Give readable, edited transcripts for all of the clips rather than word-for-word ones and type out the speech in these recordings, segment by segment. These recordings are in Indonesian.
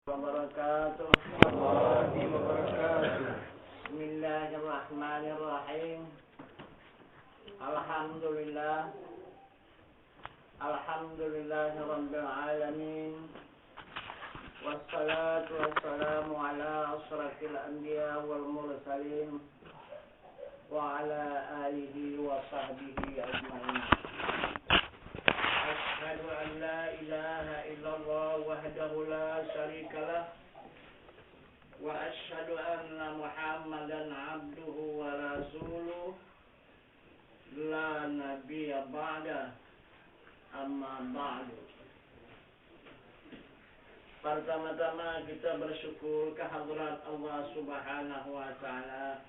wabarakatuh. Bismillahirrahmanirrahim. Alhamdulillah. Alhamdulillahirabbil alamin. Wassalatu wassalamu ala asyrafil anbiya wal mursalin wa ala alihi wa sahbihi ajma'in. Asyhadu an la ilaha illallah wahdahu la syarikalah wa asyhadu anna Muhammadan abduhu wa rasuluh la nabiyya ba'da amma ba'du. Pertama-tama kita bersyukur kehadirat Allah Subhanahu wa taala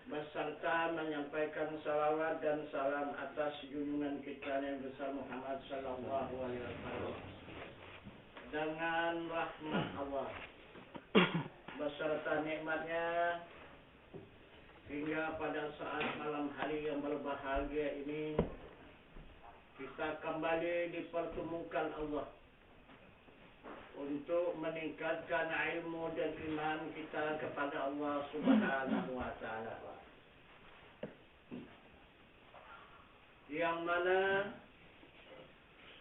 beserta menyampaikan salawat dan salam atas junjungan kita yang besar Muhammad sallallahu alaihi wasallam dengan rahmat Allah beserta nikmatnya hingga pada saat malam hari yang berbahagia ini kita kembali dipertemukan Allah untuk meningkatkan ilmu dan iman kita kepada Allah Subhanahu wa taala. Yang mana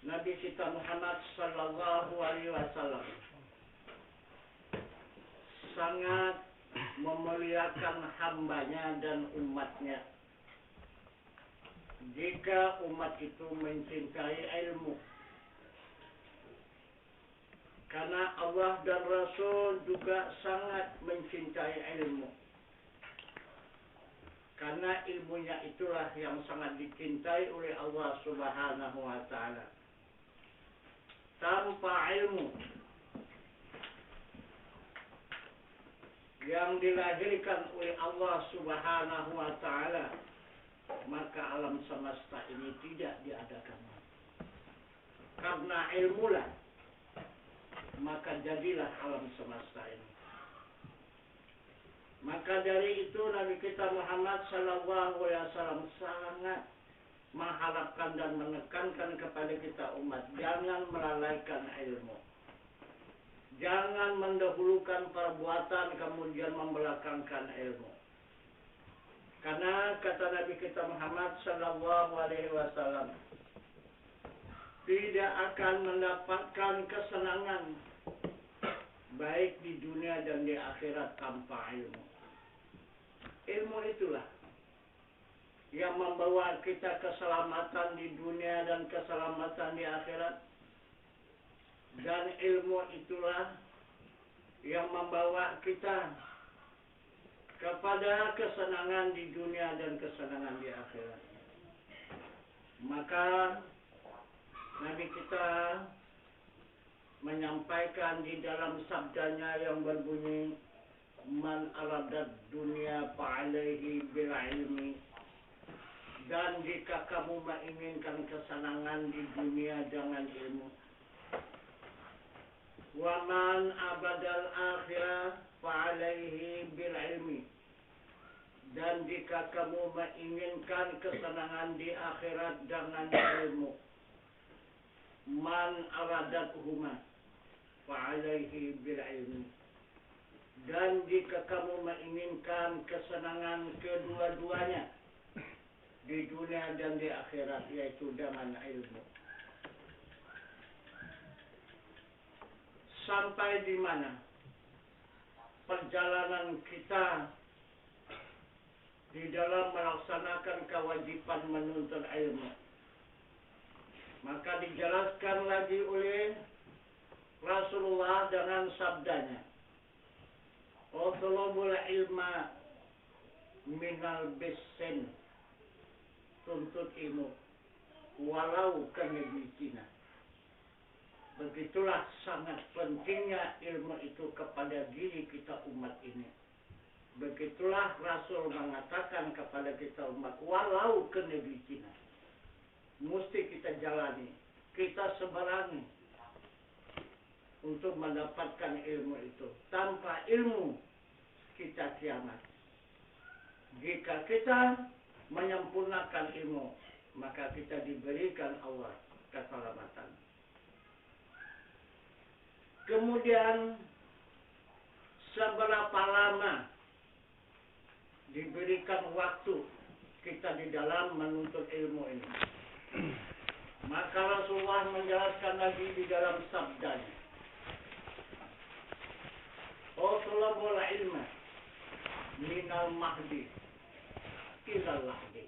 Nabi kita Muhammad sallallahu alaihi wasallam sangat memuliakan hambanya dan umatnya. Jika umat itu mencintai ilmu, karena Allah dan Rasul juga sangat mencintai ilmu. Karena ilmunya itulah yang sangat dicintai oleh Allah Subhanahu wa taala. Tanpa ilmu yang dilahirkan oleh Allah Subhanahu wa taala, maka alam semesta ini tidak diadakan. Karena ilmulah maka jadilah alam semesta ini. Maka dari itu Nabi kita Muhammad sallallahu alaihi wasallam sangat mengharapkan dan menekankan kepada kita umat, jangan melalaikan ilmu. Jangan mendahulukan perbuatan kemudian membelakangkan ilmu. Karena kata Nabi kita Muhammad sallallahu alaihi wasallam, tidak akan mendapatkan kesenangan baik di dunia dan di akhirat tanpa ilmu. Ilmu itulah yang membawa kita keselamatan di dunia dan keselamatan di akhirat. Dan ilmu itulah yang membawa kita kepada kesenangan di dunia dan kesenangan di akhirat. Maka Nabi kita menyampaikan di dalam sabdanya yang berbunyi, man aradat dunia fa'alaihi bil ilmi. Dan jika kamu menginginkan kesenangan di dunia dengan ilmu. Wa man abadal akhirah fa'alaihi bil ilmi. Dan jika kamu menginginkan kesenangan di akhirat dengan ilmu. Man aradatuhuma fa'alaihi bil ilmi. Dan jika kamu menginginkan kesenangan kedua-duanya di dunia dan di akhirat, yaitu dengan ilmu. Sampai di mana perjalanan kita di dalam melaksanakan kewajiban menuntut ilmu. Maka dijelaskan lagi oleh Rasulullah dengan sabdanya, "Utlubul ilma minal bisin." Tuntut ilmu walau ke negeri Cina. Begitulah sangat pentingnya ilmu itu kepada diri kita umat ini. Begitulah Rasul mengatakan kepada kita umat, walau ke negeri Cina. Mesti kita jalani, kita seberangi untuk mendapatkan ilmu itu. Tanpa ilmu kita kiamat. Jika kita menyempurnakan ilmu, maka kita diberikan Allah keselamatan. Kemudian seberapa lama diberikan waktu kita di dalam menuntut ilmu ini. Maka Rasulullah menjelaskan lagi di dalam sabdanya, "Utlubul ilma minal mahdi ilal lahdi."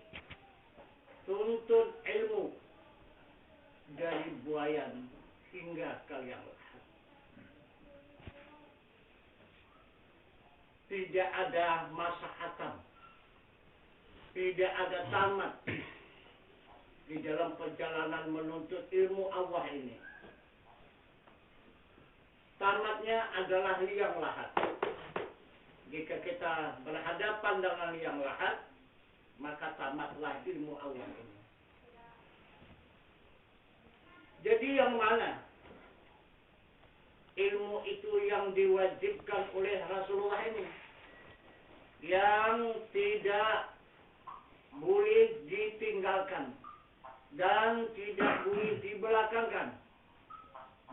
Tuntut ilmu dari buayan hingga kalian lahat. Tidak ada masa hatam, tidak ada tamat di dalam perjalanan menuntut ilmu Allah ini. Tamatnya adalah liang lahat. Jika kita berhadapan dengan liang lahat, maka tamatlah ilmu Allah ini. Jadi yang mana ilmu itu yang diwajibkan oleh Rasulullah ini, yang tidak boleh ditinggalkan dan tidak boleh dibelakangkan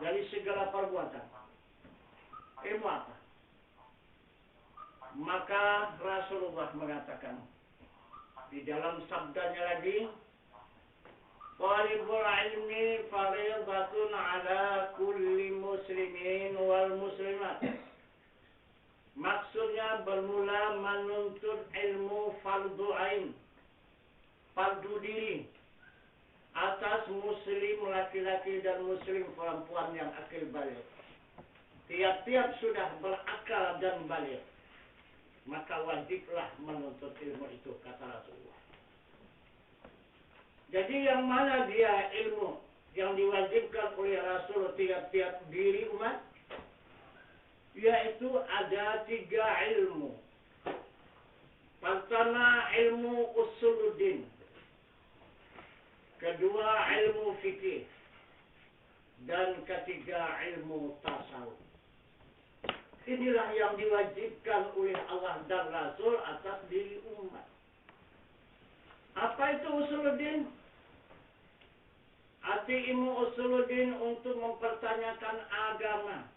dari segala perbuatan. Ilmu apa? Maka Rasulullah mengatakan di dalam sabdanya lagi, "Talibul ilmi fariidatun ala kulli muslimin wal muslimat." Maksudnya bermula menuntut ilmu fardu ain, fardu diri atas muslim laki-laki dan muslim perempuan yang akil balik. Tiap-tiap sudah berakal dan balik, maka wajiblah menuntut ilmu itu, kata Rasulullah. Jadi yang mana dia ilmu yang diwajibkan oleh Rasul tiap-tiap diri umat? Yaitu ada 3 ilmu. Pertama ilmu usuluddin, kedua ilmu fikih, dan ketiga ilmu tasawuf. Inilah yang diwajibkan oleh Allah dan Rasul atas diri umat. Apa itu usuluddin? Arti ilmu usuluddin untuk mempertanyakan agama.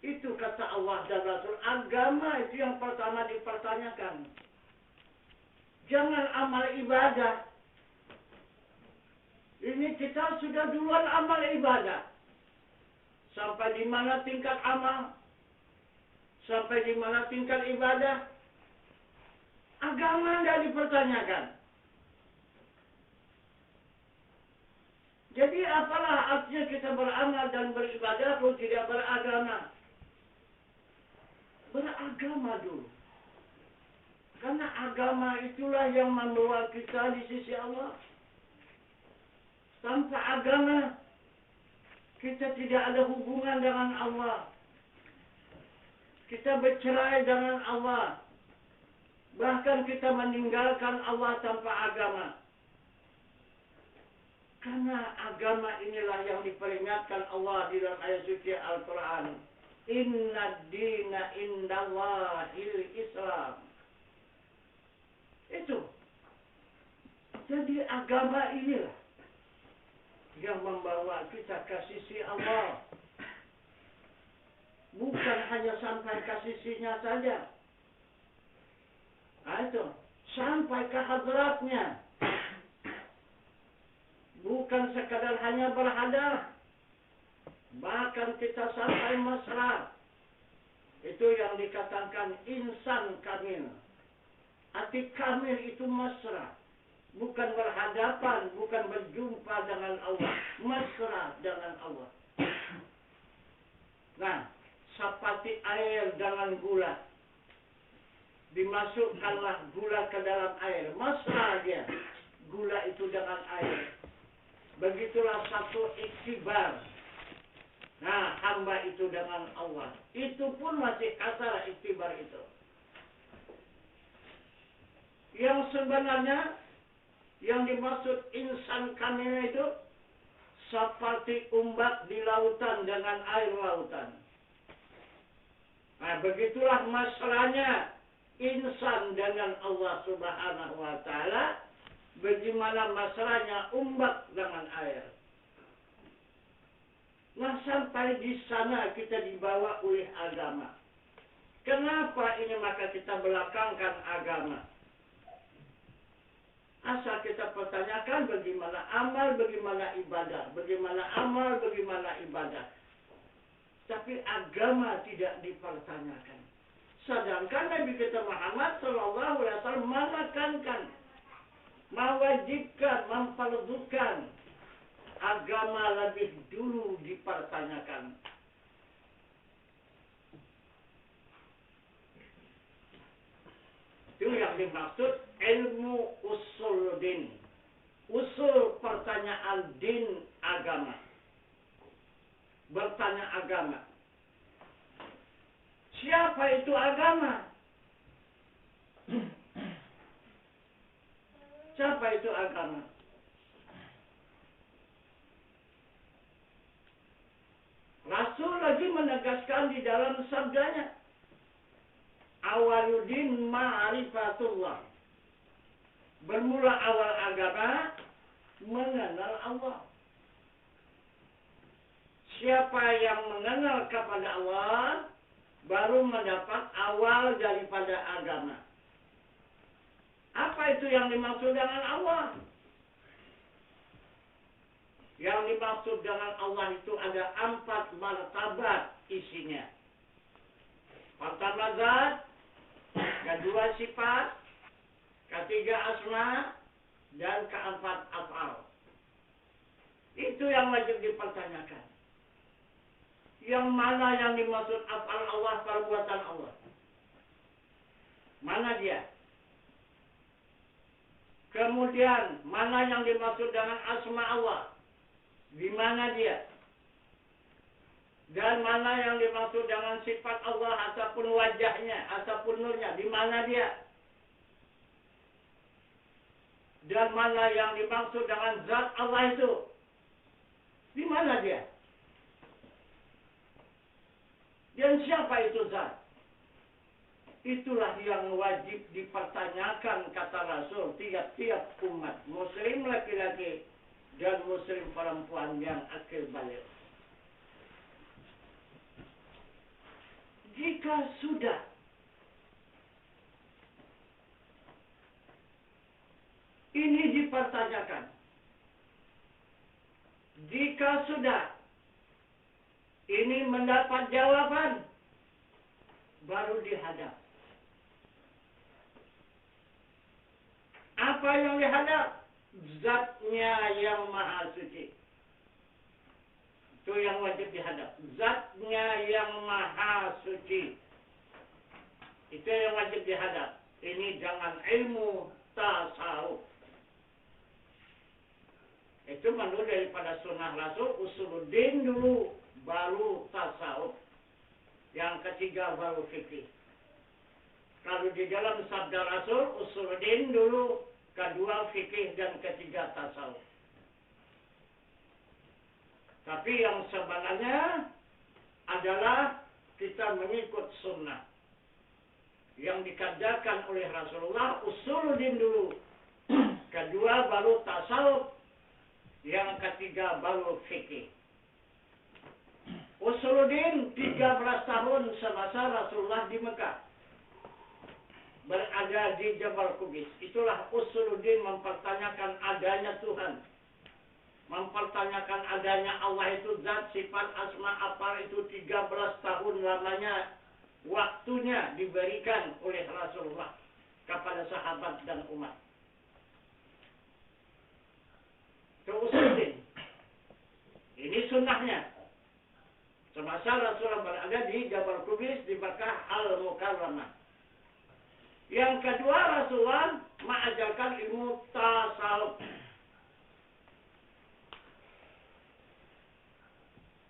Itu kata Allah dan Rasul. Agama itu yang pertama dipertanyakan. Jangan amal ibadah. Ini kita sudah duluan amal ibadah. Sampai di mana tingkat amal? Sampai di mana tingkat ibadah? Agama tidak dipertanyakan. Jadi apalah artinya kita beramal dan beribadah kalau tidak beragama? Beragama dulu. Karena agama itulah yang membawa kita di sisi Allah. Tanpa agama, kita tidak ada hubungan dengan Allah. Kita bercerai dengan Allah. Bahkan kita meninggalkan Allah tanpa agama. Karena agama inilah yang diperingatkan Allah di dalam ayat suci Al-Quran. Inna dina indallahil Islam. Itu. Jadi agama inilah yang membawa kita ke sisi Allah. Bukan hanya sampai ke sisinya saja. Nah, itu. Sampai ke hadratnya. Bukan sekadar hanya berhadap. Bahkan kita sampai mesra. Itu yang dikatakan insan kamil. Arti kamil itu mesra. Bukan berhadapan, bukan berjumpa dengan Allah. Mesra dengan Allah. Nah, seperti air dengan gula. Dimasukkanlah gula ke dalam air. Mesra dia. Gula itu dengan air. Begitulah satu iktibar. Nah, hamba itu dengan Allah. Itu pun masih kasar iktibar itu. Yang sebenarnya, yang dimaksud insan kamil itu, seperti ombak di lautan dengan air lautan. Nah, begitulah mesranya insan dengan Allah Subhanahu wa Ta'ala. Bagaimana mesranya ombak dengan air. Nah, sampai di sana kita dibawa oleh agama. Kenapa ini maka kita belakangkan agama? Asal kita pertanyakan bagaimana amal, bagaimana ibadah, bagaimana amal, bagaimana ibadah. Tapi agama tidak dipertanyakan. Sedangkan Nabi kita Muhammad Sallallahu Alaihi Wasallam menekankan, mewajibkan, memperdukan agama lebih dulu dipertanyakan. Itu yang dimaksud ilmu usuluddin. Usul pertanyaan din agama. Bertanya agama. Siapa itu agama? Siapa itu agama? Rasul lagi menegaskan di dalam sabdanya, awaludin ma'rifatullah. Bermula awal agama mengenal Allah. Siapa yang mengenal kepada Allah baru mendapat awal daripada agama. Apa itu yang dimaksud dengan Allah? Yang dimaksud dengan Allah itu ada 4 martabat isinya. Pertama zat, kedua sifat, ketiga asma, dan keempat af'al. Itu yang wajib dipertanyakan. Yang mana yang dimaksud af'al Allah, perbuatan Allah? Mana dia? Kemudian, mana yang dimaksud dengan asma Allah? Di mana dia? Dan mana yang dimaksud dengan sifat Allah ataupun wajahnya, ataupun nurnya? Di mana dia? Dan mana yang dimaksud dengan zat Allah itu? Di mana dia? Dan siapa itu zat? Itulah yang wajib dipertanyakan, kata Rasul, tiap-tiap umat. Muslim laki-laki dan muslim perempuan yang akil balik. Jika sudah ini dipertanyakan, jika sudah ini mendapat jawaban, baru dihadap. Apa yang dihadap? Zatnya yang maha suci. Itu yang wajib dihadap. Zatnya yang maha suci. Itu yang wajib dihadap. Ini jangan ilmu tasawuf. Itu menurut daripada sunnah Rasul, usuluddin dulu, baru tasawuf. Yang ketiga baru fikih. Kalau di dalam sabda Rasul, usuluddin dulu, kedua fikih, dan ketiga tasawuf. Tapi yang sebenarnya adalah kita mengikut sunnah. Yang dikerjakan oleh Rasulullah, usuluddin dulu. Kedua baru tasawuf. Yang ketiga baru fikih. Usuluddin 13 tahun semasa Rasulullah di Mekah. Berada di Jabal Qubis. Itulah usuluddin, mempertanyakan adanya Tuhan. Mempertanyakan adanya Allah itu zat, sifat, asma, apa itu 13 tahun lamanya waktunya diberikan oleh Rasulullah kepada sahabat dan umat. Itu usuluddin. Ini sunnahnya. Semasa Rasulullah berada di Jabal Qubis di Makkah Al-Mukarramah. Yang kedua, Rasulullah mengajarkan ilmu tasawuf.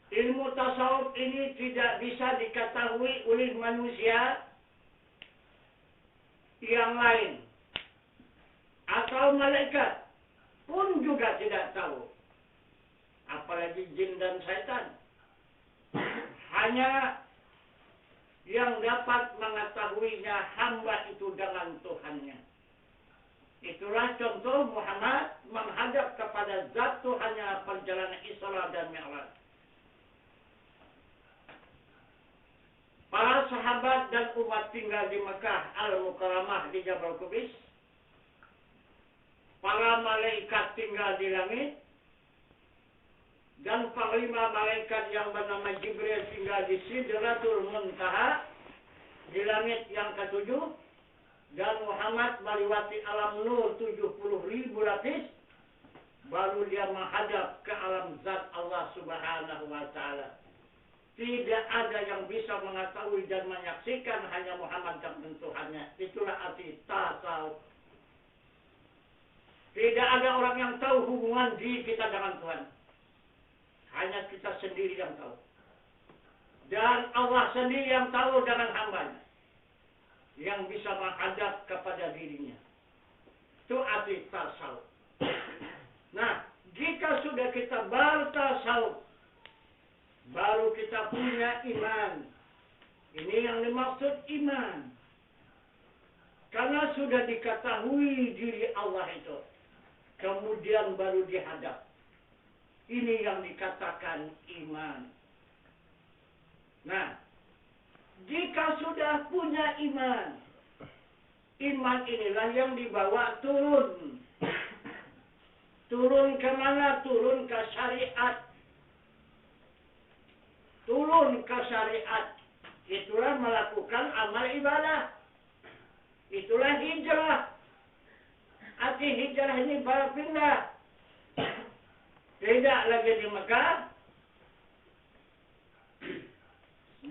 Ilmu tasawuf ini tidak bisa diketahui oleh manusia yang lain. Atau malaikat pun juga tidak tahu. Apalagi jin dan syaitan. Hanya yang dapat mengetahuinya hamba itu dengan Tuhannya. Itulah contoh Muhammad menghadap kepada zat Tuhannya perjalanan Isra dan Mi'raj. sahabat dan umat tinggal di Mekah Al-Mukarramah di Jabal Qubis. Para malaikat tinggal di langit. Dan panglima malaikat yang bernama Jibril tinggal di Sidratul Muntaha di langit yang ketujuh. Dan Muhammad melewati alam nur 70.000 lapis. Baru dia menghadap ke alam zat Allah Subhanahu wa Ta'ala. Tidak ada yang bisa mengetahui dan menyaksikan, hanya Muhammad dan Tuhannya. Itulah arti tasawuf. Tidak ada orang yang tahu hubungan diri kita dengan Tuhan. Hanya kita sendiri yang tahu. Dan Allah sendiri yang tahu dengan hambanya. Yang bisa menghadap kepada dirinya. Itu arti tasawuf. Nah, jika sudah kita bertasawuf, baru kita punya iman. Ini yang dimaksud iman. Karena sudah diketahui diri Allah itu. Kemudian baru dihadap. Ini yang dikatakan iman. Nah, jika sudah punya iman, iman inilah yang dibawa turun. Turun kemana? Turun ke syariat. Turun ke syariat. Itulah melakukan amal ibadah. Itulah hijrah. Arti hijrah ini berpindah. Tidak lagi di Mekah.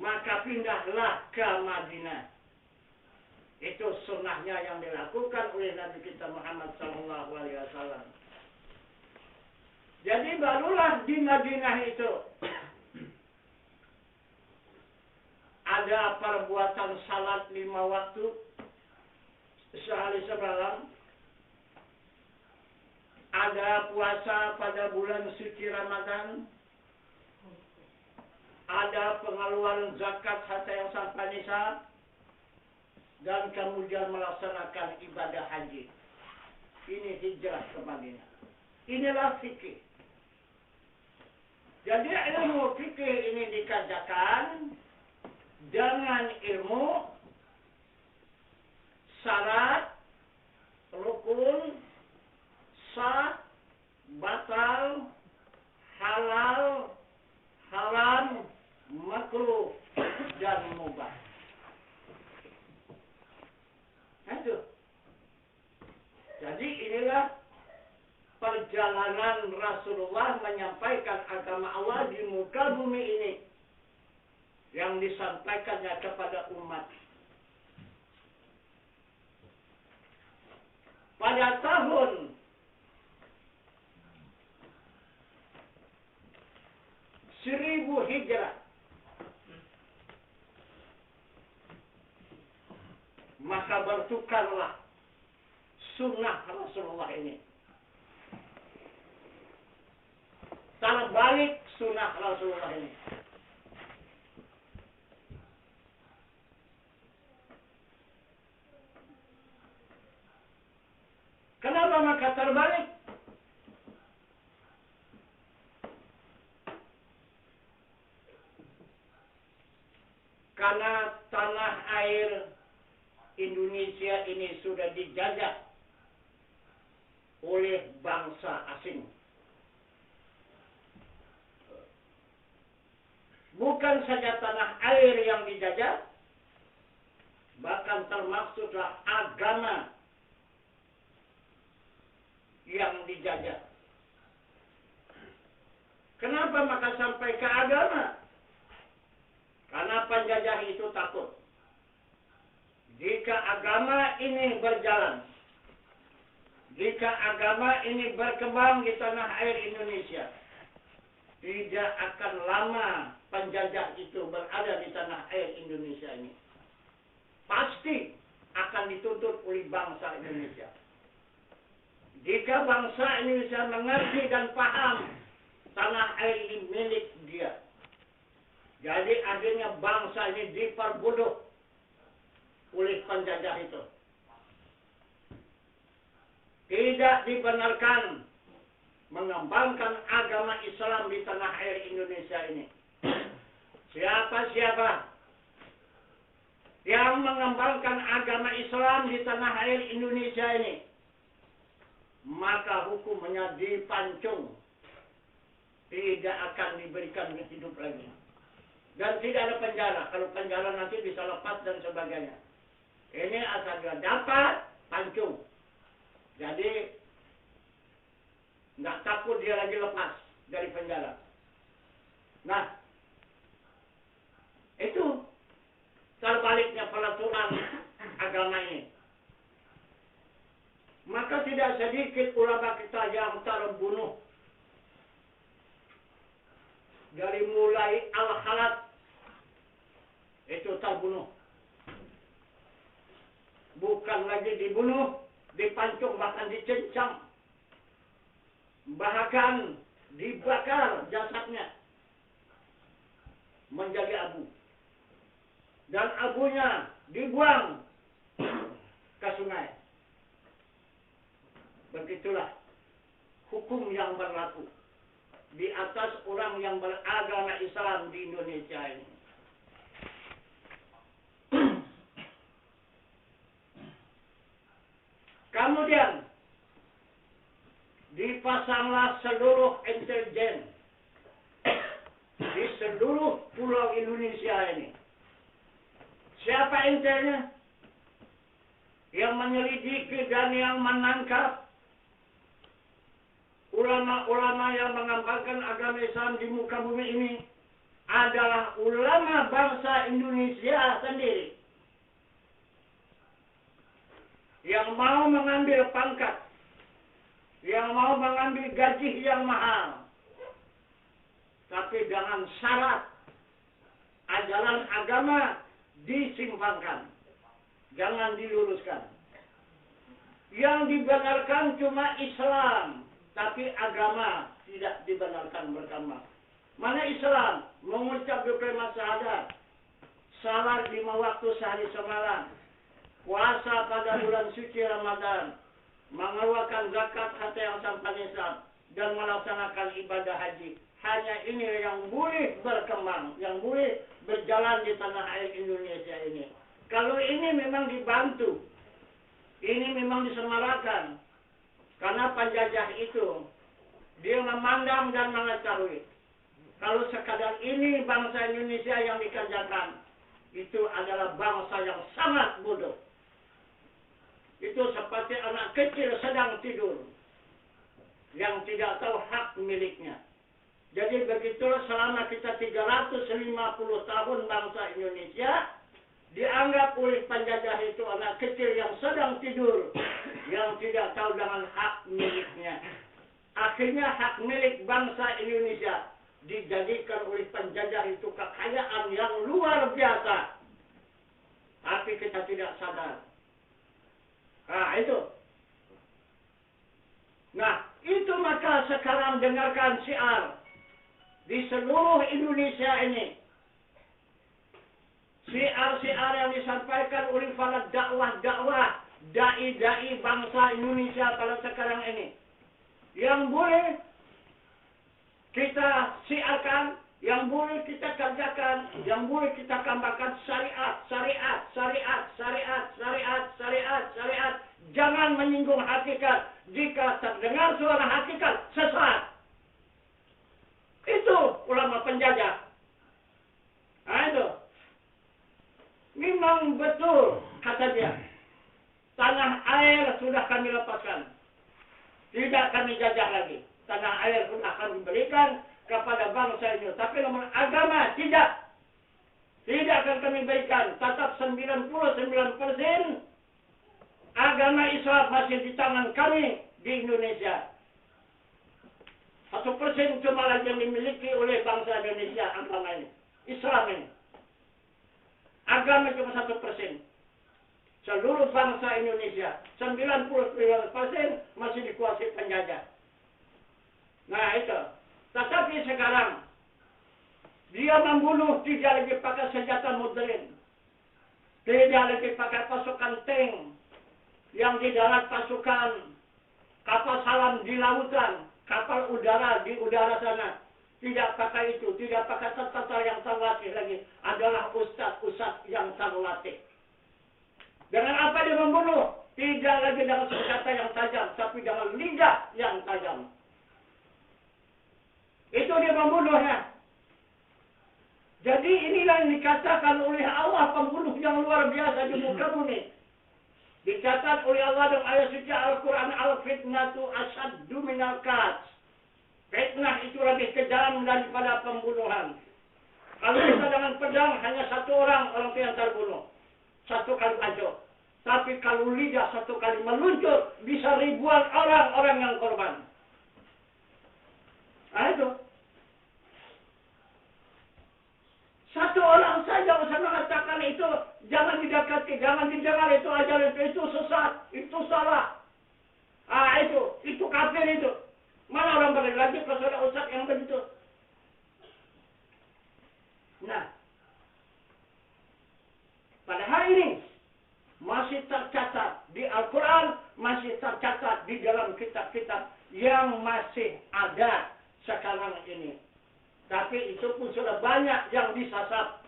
Maka pindahlah ke Madinah. Itu sunnahnya yang dilakukan oleh Nabi kita Muhammad SAW. Jadi barulah di Madinah itu ada perbuatan salat 5 waktu sehari semalam. Ada puasa pada bulan suci Ramadan. Ada pengeluaran zakat harta yang sampai nisab. Dan kemudian melaksanakan ibadah haji. Ini hijrah ke Madinah. Inilah fikih. Jadi ilmu fikih ini dikajakan dengan ilmu syarat, rukun, sah, batal, halal, haram, makruh, dan mubah. Itu. Jadi inilah perjalanan Rasulullah menyampaikan agama Allah di muka bumi ini. Yang disampaikannya kepada umat. Pada tahun 1000 Hijrah, maka bertukarlah sunnah Rasulullah ini. Terbalik sunnah Rasulullah ini. Kenapa maka terbalik? Karena tanah air Indonesia ini sudah dijajah oleh bangsa asing. Bukan saja tanah air yang dijajah, bahkan termaksudlah agama yang dijajah. Kenapa maka sampai ke agama? Karena penjajah itu takut. Jika agama ini berjalan, jika agama ini berkembang di tanah air Indonesia, tidak akan lama penjajah itu berada di tanah air Indonesia ini. Pasti akan dituntut oleh bangsa Indonesia. Jika bangsa Indonesia mengerti dan paham tanah air ini milik dia. Jadi akhirnya bangsa ini diperbodoh oleh penjajah itu. Tidak dibenarkan mengembangkan agama Islam di tanah air Indonesia ini. Siapa-siapa yang mengembangkan agama Islam di tanah air Indonesia ini, maka hukumnya dipancung, tidak akan diberikan hidup lagi, dan tidak ada penjara. Kalau penjara nanti bisa lepas dan sebagainya. Ini asal dia dapat pancung, jadi nggak takut dia lagi lepas dari penjara. Nah, itu terbaliknya peraturan agama ini. Maka tidak sedikit ulama kita yang terbunuh. Dari mulai Al-Khalat itu terbunuh. Bukan lagi dibunuh, dipancung, bahkan dicincang. Bahkan dibakar jasadnya menjadi abu. Dan abunya dibuang ke sungai. Begitulah hukum yang berlaku di atas orang yang beragama Islam di Indonesia ini. Kemudian dipasanglah seluruh intelijen di seluruh pulau Indonesia ini. Siapa intelnya? Yang menyelidiki dan yang menangkap ulama-ulama yang mengembangkan agama Islam di muka bumi ini adalah ulama bangsa Indonesia sendiri. Yang mau mengambil pangkat, yang mau mengambil gaji yang mahal, tapi dengan syarat ajaran agama disimpangkan, jangan diluruskan. Yang dibenarkan cuma Islam, tapi agama tidak dibenarkan bersama. Mana Islam mengucap dua kalimat syahadat, salat 5 waktu sehari semalam, puasa pada bulan suci Ramadan, mengeluarkan zakat harta yang sampai nisab, dan melaksanakan ibadah haji. Hanya ini yang boleh berkembang, yang boleh berjalan di tanah air Indonesia ini. Kalau ini memang dibantu, ini memang disemarakan, karena penjajah itu dia memandang dan mengetahui kalau sekadar ini bangsa Indonesia yang dikerjakan, itu adalah bangsa yang sangat bodoh. Itu seperti anak kecil sedang tidur yang tidak tahu hak miliknya. Jadi begitulah selama kita 350 tahun bangsa Indonesia dianggap oleh penjajah itu anak kecil yang sedang tidur, yang tidak tahu dengan hak miliknya. Akhirnya hak milik bangsa Indonesia dijadikan oleh penjajah itu kekayaan yang luar biasa. Tapi kita tidak sadar. Nah, itu. Nah, itu maka sekarang dengarkan syiar di seluruh Indonesia ini. Syiar-syiar yang disampaikan oleh para dakwah-dakwah, dai-dai bangsa Indonesia pada sekarang ini. Yang boleh kita syiarkan, yang boleh kita kerjakan, yang boleh kita kembangkan syariat, syariat, syariat, syariat, syariat, syariat, syariat. Jangan menyinggung hakikat. Jika terdengar suara hakikat, sesat. Itu ulama penjajah. Nah, itu. Memang betul, kata dia. Tanah air sudah kami lepaskan. Tidak kami jajah lagi. Tanah air sudah kami berikan kepada bangsa ini. Tapi nomor agama tidak. Tidak akan kami berikan. Tetap 99% agama Islam masih di tangan kami di Indonesia. 1% cuma lagi yang dimiliki oleh bangsa Indonesia agama ini. Islam ini. Agama cuma 1%. Seluruh bangsa Indonesia 99% masih dikuasai penjajah. Nah itu. Tetapi sekarang dia membunuh, tidak lagi pakai senjata modern, tidak lagi pakai pasukan tank, yang di darat pasukan kapal selam di lautan, kapal udara di udara sana. Tidak pakai itu, tidak pakai tentara yang terlatih lagi. Adalah ustaz-ustaz yang terlatih. Dengan apa dia membunuh? Tidak lagi dengan senjata yang tajam, tapi dengan lidah yang tajam. Itu dia membunuhnya. Jadi inilah yang dikatakan oleh Allah pembunuh yang luar biasa di muka bumi. Dicatat oleh Allah dalam ayat suci Al-Quran, al-fitnatu asyaddu minal qatl. Fitnah itu lebih kejam daripada pembunuhan. Kalau kita dengan pedang hanya satu orang yang terbunuh. Satu kali aja. Tapi kalau lidah satu kali meluncur, bisa ribuan orang yang korban. Nah itu. Satu orang saja bisa mengatakan itu, jangan didekati, jangan didengar itu ajaran itu sesat, itu salah. Itu kafir itu. Mana orang balik lagi ke saudara ustaz yang begitu? Nah, pada hari ini masih tercatat di Al-Quran, masih tercatat di dalam kitab-kitab yang masih ada sekarang ini. Tapi itu pun sudah banyak yang disasar.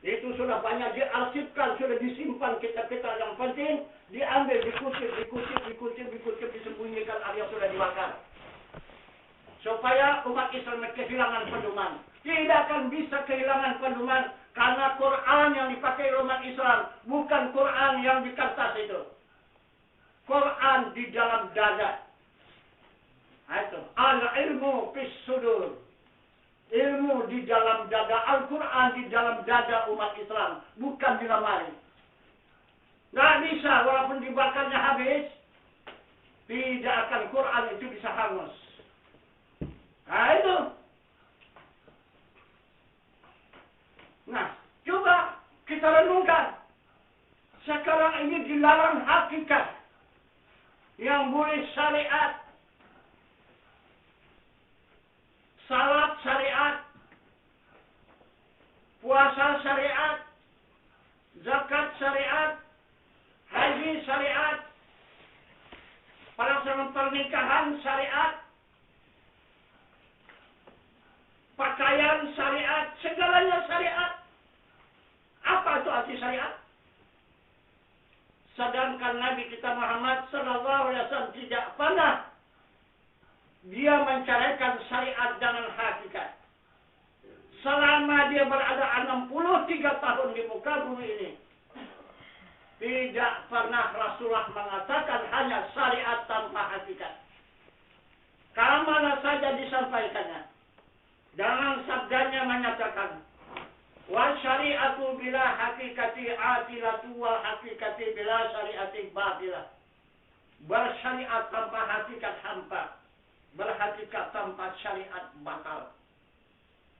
Itu sudah banyak diarsipkan, sudah disimpan kitab-kitab yang penting, diambil, dikutip, disembunyikan alias sudah dibakar. Supaya umat Islam kehilangan pedoman. Tidak akan bisa kehilangan pedoman karena Quran yang dipakai umat Islam bukan Quran yang di kertas itu. Quran di dalam dada. Itu al-ilmu fis sudur. Ilmu di dalam dada, Al-Quran di dalam dada umat Islam, bukan di lemari. Nggak bisa, walaupun dibakarnya habis, tidak akan Quran itu bisa hangus. Nah itu. Nah, coba kita renungkan. Sekarang ini dilarang hakikat. Yang boleh syariat. Salat syariat, puasa syariat, zakat syariat, haji syariat, pelaksanaan pernikahan syariat, pakaian syariat, segalanya syariat. Apa itu arti syariat? Sedangkan Nabi kita Muhammad SAW tidak pernah dia mencarikan syariat dengan hakikat. Selama dia berada 63 tahun di muka bumi ini, tidak pernah Rasulullah mengatakan hanya syariat tanpa hakikat. Kemana saja disampaikannya. Dengan sabdanya menyatakan, wa syari'atu bila hakikati atilatu wal hakikati bila syari'ati batilah. Bersyariat tanpa hakikat hampa. Berhakikat tanpa syariat batal.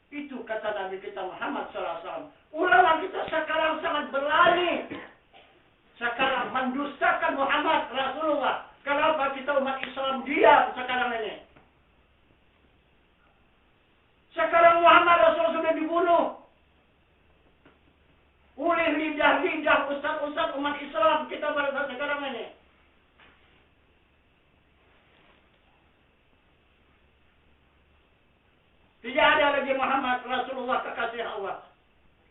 Itu kata Nabi kita Muhammad SAW. Ulama kita sekarang sangat berani. Sekarang mendustakan Muhammad Rasulullah. Kenapa kita umat Islam diam sekarang ini? Sekarang Muhammad Rasul sudah dibunuh oleh lidah-lidah ustaz-ustaz umat Islam kita pada sekarang ini. Tidak ada lagi Muhammad Rasulullah kekasih Allah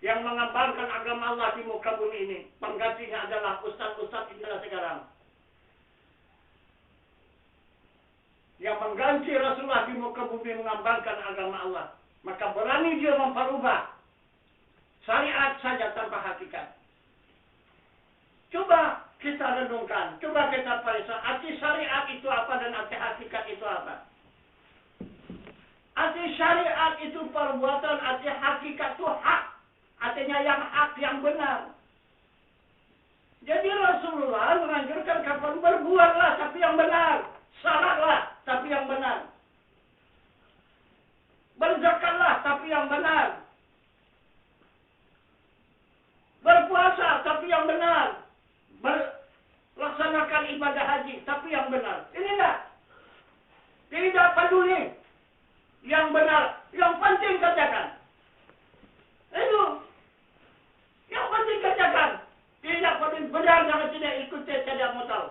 yang mengembangkan agama Allah di muka bumi ini. Penggantinya adalah ustaz-ustaz inilah sekarang. Yang mengganti Rasulullah di muka bumi mengembangkan agama Allah. Maka berani dia memperubah syariat saja tanpa hakikat. Coba kita renungkan, coba kita periksa arti syariat itu apa dan arti hakikat itu apa. Arti syariat itu perbuatan, arti hakikat itu hak. Artinya yang hak, yang benar. Jadi Rasulullah menganjurkan kapan berbuatlah tapi yang benar. Salatlah tapi yang benar. Berzakatlah tapi yang benar. Berpuasa tapi yang benar. Laksanakan ibadah haji tapi yang benar. Ini enggak. Tidak peduli. Yang benar, yang penting kerjakan. Itu. Yang penting kerjakan. Tidak penting benar, jangan tidak ikuti, tidak mau tahu.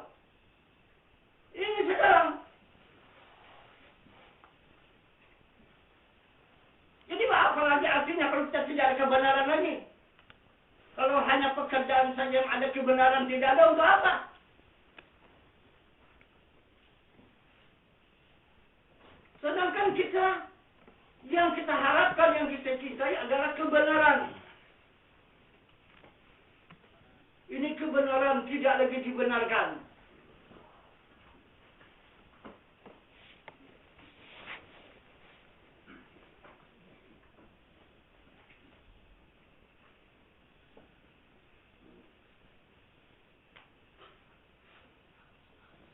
Ini sekarang. Jadi apa lagi artinya kalau kita tidak ada kebenaran lagi? Kalau hanya pekerjaan saja yang ada kebenaran, tidak ada untuk apa? Sedangkan kita, yang kita harapkan, yang kita cintai adalah kebenaran. Ini kebenaran tidak lagi dibenarkan.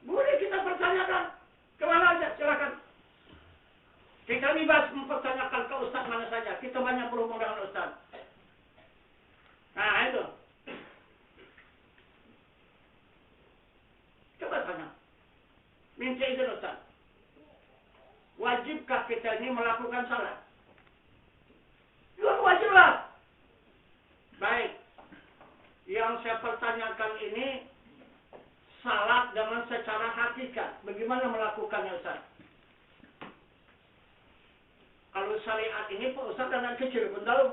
Boleh kita pertanyakan. Kemana aja, silakan. Kita bebas mempertanyakan ke Ustaz mana saja. Kita banyak berhubung dengan Ustaz. Nah, itu. Coba tanya. Minta izin Ustaz. Wajibkah kita ini melakukan salat? Ya, wajiblah. Baik. Yang saya pertanyakan ini salat dengan secara hakikat. Bagaimana melakukannya Ustaz? Kalau syariat ini Pak Ustaz anak kecil pun tahu.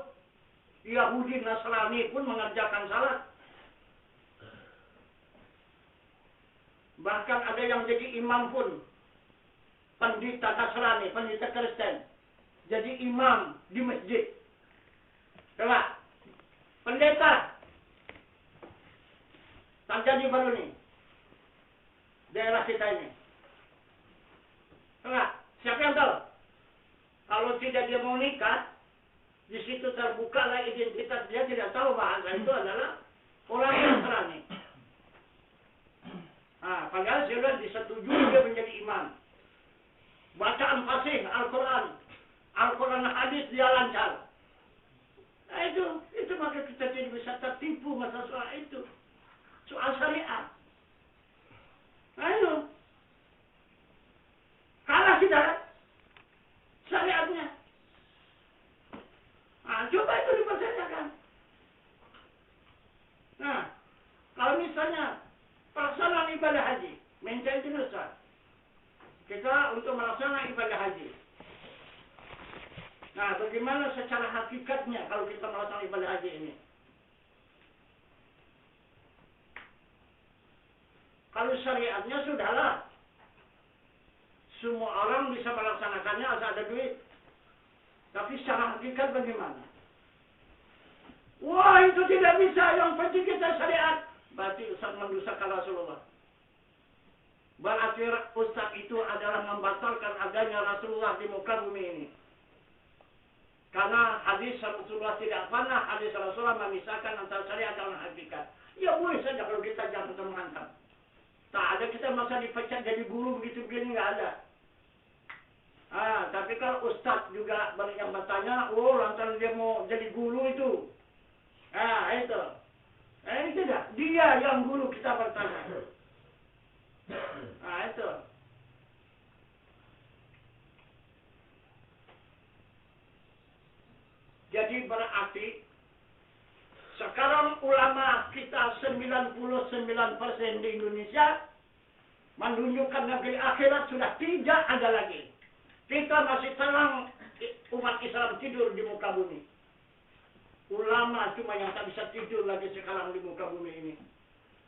Yahudi Nasrani pun mengerjakan salat. Bahkan ada yang jadi imam pun. Pendeta Nasrani, pendeta Kristen. Jadi imam di masjid. Coba. Pendeta. Tak jadi baru ni. Daerah kita ini. Coba. Siapa yang tahu? Kalau tidak dia mau nikah, di situ terbukalah identitas dia, tidak tahu bahasa itu adalah orang Nasrani. Padahal sudah disetujui dia menjadi imam. Bacaan fasih Al-Quran hadis dia lancar. Nah, itu maka kita tidak bisa tertipu masalah soal itu. Soal syariat. Nah, itu. Kalah kita kan? Syariatnya. Coba itu dipertanyakan. Nah, kalau misalnya pelaksanaan ibadah haji, minta izin Ustaz. Kita untuk melaksanakan ibadah haji. Nah, bagaimana secara hakikatnya kalau kita melaksanakan ibadah haji ini? Kalau syariatnya sudahlah. Semua orang bisa melaksanakannya asal ada duit. Tapi secara hakikat bagaimana? Wah, itu tidak bisa. Yang penting kita syariat. Berarti Ustaz mendustakan Rasulullah. Berarti Ustaz itu adalah membatalkan adanya Rasulullah di muka bumi ini. Karena hadis Rasulullah tidak pernah hadis Rasulullah memisahkan antara syariat dan hakikat. Ya boleh saja kalau kita jangan menghantam. Tak ada kita masa dipecat jadi guru begitu begini, nggak ada. Tapi kalau Ustaz juga banyak yang bertanya, lantaran dia mau jadi guru itu. Itu. Tidak. Dia yang guru kita bertanya. Itu. Jadi berarti sekarang ulama kita 99% di Indonesia menunjukkan negeri akhirat sudah tidak ada lagi. Kita masih tenang umat Islam tidur di muka bumi. Ulama cuma yang tak bisa tidur lagi sekarang di muka bumi ini.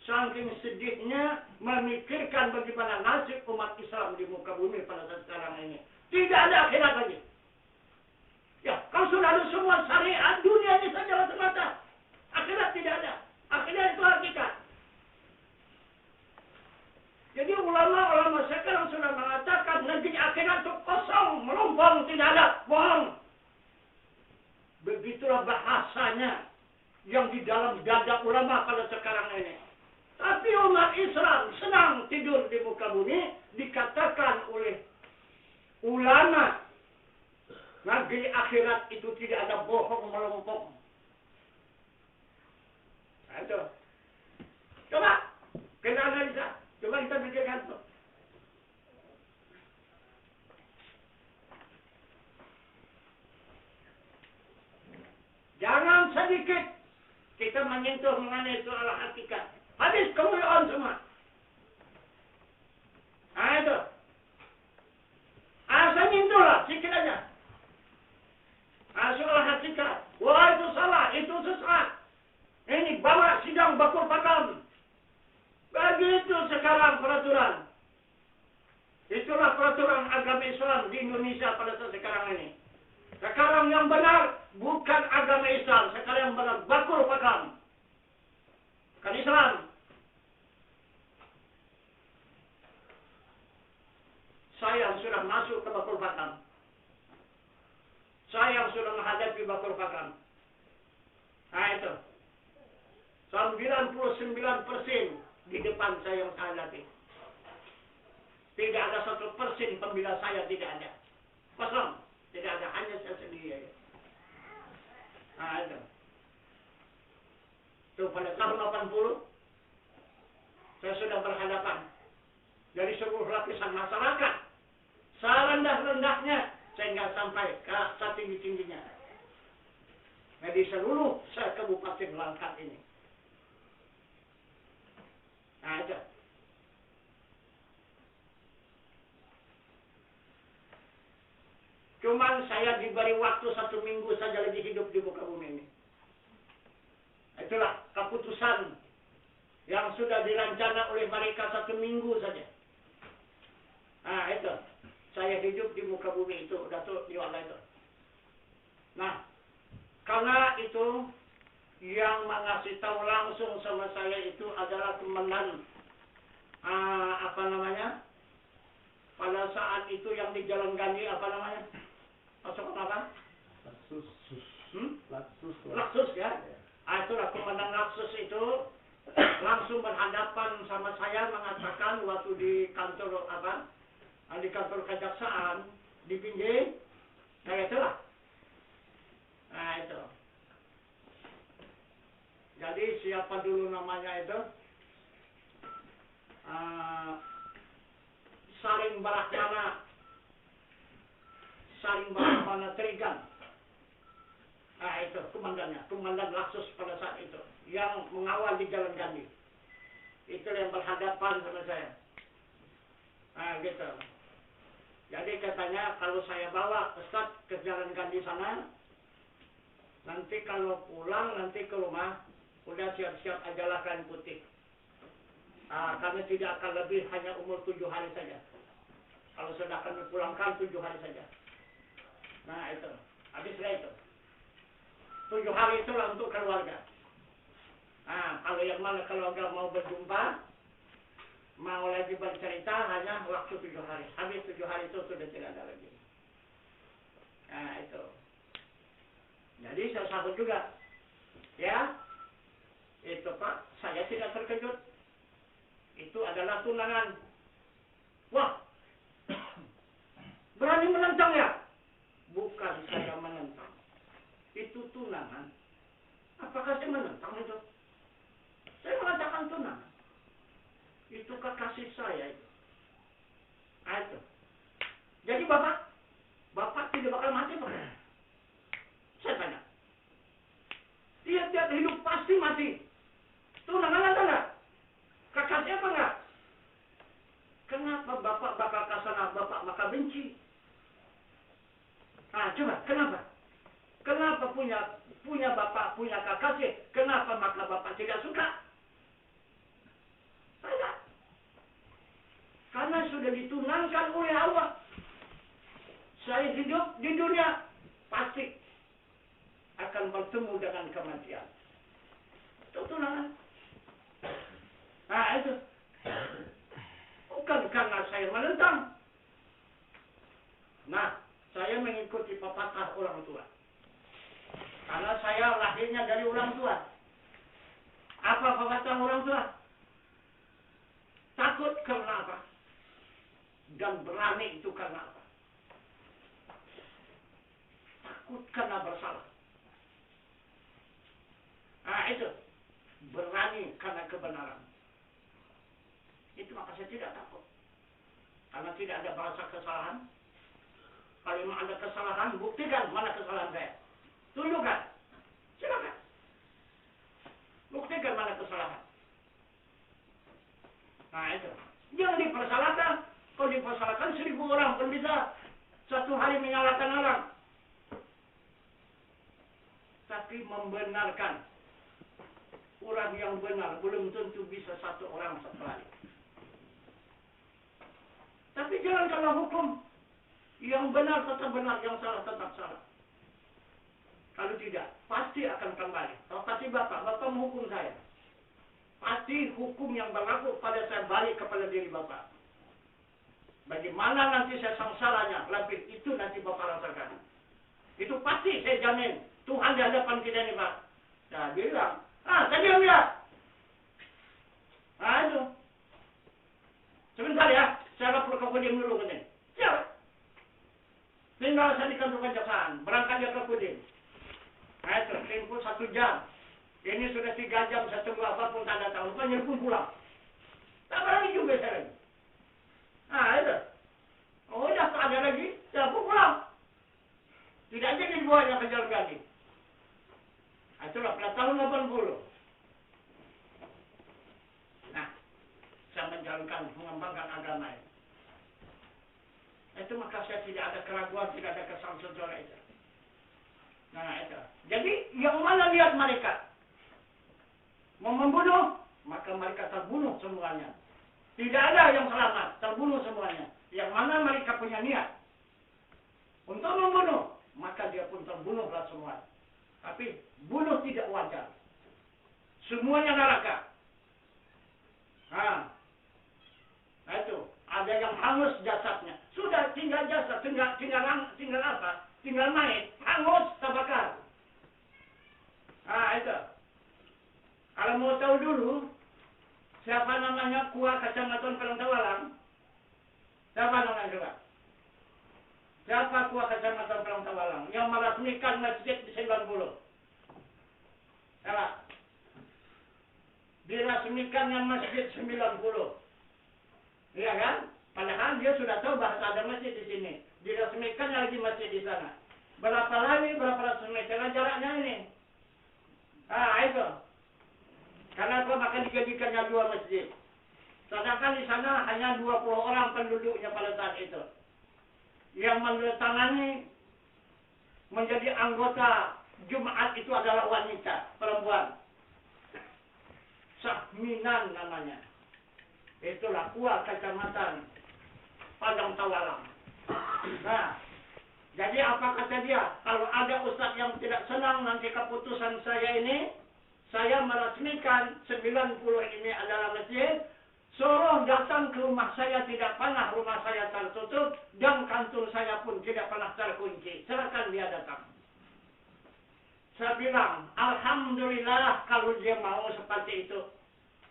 Saking sedihnya memikirkan bagaimana nasib umat Islam di muka bumi pada saat sekarang ini. Tidak ada akhirat lagi. Ya, kalau sudah ada semua syariat, dunia ini saja semata. Akhirat tidak ada. Akhirat itu hakikat. Jadi ulama-ulama sekarang sudah mengatakan negeri akhirat itu kosong, melompong, tidak ada, bohong. Begitulah bahasanya yang di dalam dada ulama pada sekarang ini. Tapi umat Islam senang tidur di muka bumi, dikatakan oleh ulama negeri akhirat itu tidak ada bohong, melompong. Itu. Coba kita analisa. Coba kita pikirkan tuh. Jangan sedikit kita menyentuh mengenai soal hakikat. Habis kemuliaan semua. Itu. Saya nyentuhlah sedikit aja. Soal hakikat. Wah, itu salah, itu sesat. Indonesia pada saat sekarang ini. Sekarang yang benar bukan agama Islam, sekarang yang benar bakul pakam. Bukan Islam. Saya sudah masuk ke bakul pakam. Saya sudah menghadapi bakul pakam. Nah itu. 99% di depan saya yang saya hadapi. Tidak ada 1% pembela saya, tidak ada. Kosong. Tidak ada, hanya saya sendiri aja. Nah itu. Itu pada tahun 80, saya sudah berhadapan dari seluruh lapisan masyarakat. Serendah-rendahnya, saya nggak sampai ke setinggi-tingginya. Nah, di seluruh Kabupaten Langkat ini. Nah itu. Cuman saya diberi waktu 1 minggu saja lagi hidup di muka bumi ini. Itulah keputusan yang sudah dirancang oleh mereka 1 minggu saja. Nah itu. Saya hidup di muka bumi itu. Datuk Diwala itu. Nah. Karena itu yang mengasih tahu langsung sama saya itu adalah komandan. Pada saat itu yang di Jalan Gandhi pasukan apa? Laksus ya. Itulah komandan Laksus itu langsung berhadapan sama saya mengatakan waktu di kantor di kantor kejaksaan di Pinjeng. Nah itulah. Nah itu. Jadi siapa dulu namanya itu? Saling Barakmana Trigan. Nah itu komandannya, komandan Laksus pada saat itu yang mengawal di Jalan Gandhi. Itu yang berhadapan sama saya. Nah gitu. Jadi katanya kalau saya bawa Ustaz ke Jalan Gandhi sana, nanti kalau pulang nanti ke rumah udah siap-siap ajalah kain putih. Karena tidak akan lebih, hanya umur 7 hari saja. Kalau sudah akan dipulangkan 7 hari saja. Nah itu, habislah itu. 7 hari itulah untuk keluarga. Kalau yang mana keluarga mau berjumpa, mau lagi bercerita, hanya waktu 7 hari. Habis 7 hari itu sudah tidak ada lagi. Nah itu. Jadi saya sambut juga. Ya, itu Pak, saya tidak terkejut. Itu adalah tunangan. Wah, berani menentang ya? Bukan saya menentang. Itu tunangan. Apakah saya menentang itu? Saya mengatakan tunangan. Itu kekasih saya itu. Nah, itu. Jadi Bapak tidak bakal mati Pak. Saya tanya. Tiap-tiap hidup pasti mati. Tunangan ada nggak? Kekasih apa nggak? Kenapa Bapak bakal kasana, Bapak maka benci? Coba, kenapa? Kenapa punya Bapak, punya kekasih, kenapa maka Bapak tidak suka? Tidak. Karena sudah ditunangkan oleh Allah. Saya hidup di dunia, pasti akan bertemu dengan kematian. Itu tunangan. Nah itu. Bukan karena saya menentang. Nah, saya mengikuti pepatah orang tua. Karena saya lahirnya dari orang tua. Apa pepatah orang tua? Takut karena apa? Dan berani itu karena apa? Takut karena bersalah. Nah itu. Berani karena kebenaran. Itu maka saya tidak takut. Karena tidak ada bahasa kesalahan. Kalau memang ada kesalahan, buktikan mana kesalahan saya. Tunjukkan. Silakan. Buktikan mana kesalahan. Nah itu. Jangan dipersalahkan. Kalau dipersalahkan 1000 orang pun bisa satu hari menyalahkan orang. Tapi membenarkan orang yang benar belum tentu bisa satu orang satu hari. Tapi jangan kalau hukum Yang benar tetap benar, yang salah tetap salah. Kalau tidak, pasti akan kembali. Kalau pasti Bapak menghukum saya. Pasti hukum yang berlaku pada saya balik kepada diri Bapak. Bagaimana nanti saya sengsaranya, lebih itu nanti Bapak rasakan. Itu pasti saya jamin. Tuhan di hadapan kita ini, Pak. Nah, dia bilang, tadi yang lihat. Nah, itu. Sebentar ya, saya lapor ke Kodim dulu katanya. Siap. Tinggal saya di kantor kejaksaan, berangkat dia ke Kodim. Nah, itu, tempuh 1 jam. Ini sudah 3 jam, saya tunggu apapun tak datang. Rupanya pun pulang. Tak berani juga saya lagi. Nah, itu. Oh, dah tak ada lagi, saya pun pulang. Tidak jadi dibuat yang kejar ganti. Itulah pada tahun 80. Nah, saya menjalankan, mengembangkan agama ini. Itu maka saya tidak ada keraguan, tidak ada kesangsian itu. Nah, itu. Jadi, yang mana lihat mereka mau membunuh, maka mereka terbunuh semuanya. Tidak ada yang selamat, terbunuh semuanya. Yang mana mereka punya niat untuk membunuh, maka dia pun terbunuhlah semua. Tapi bunuh tidak wajar. Semuanya neraka. Nah itu. Ada yang hangus jasadnya. Sudah tinggal jasad, tinggal apa? Tinggal mayat, hangus, terbakar. Nah itu. Kalau mau tahu dulu, siapa namanya Kuah Kecamatan Pelangtawalang? Siapa namanya juga? Siapa Kuah Kecamatan Pelangtawalang yang meresmikan masjid di 90? Siapa? Diresmikannya masjid 90. Iya kan? Padahal dia sudah tahu bahasa ada masjid di sini. Diresmikannya lagi masjid di sana. Berapa ratus meter jaraknya ini? Itu. Karena apa? Maka dijadikannya 2 masjid. Sedangkan di sana hanya 20 orang penduduknya pada saat itu. Yang menandatangani menjadi anggota Jumat itu adalah wanita, perempuan. Sahminan namanya. Itulah Kuah Kecamatan Padang Tawalang. Nah, jadi apa kata dia? Kalau ada ustaz yang tidak senang nanti keputusan saya ini, saya meresmikan 90 ini adalah masjid. Suruh datang ke rumah saya, tidak pernah rumah saya tertutup, dan kantor saya pun tidak pernah terkunci. Silakan dia datang. Saya bilang, alhamdulillah kalau dia mau seperti itu.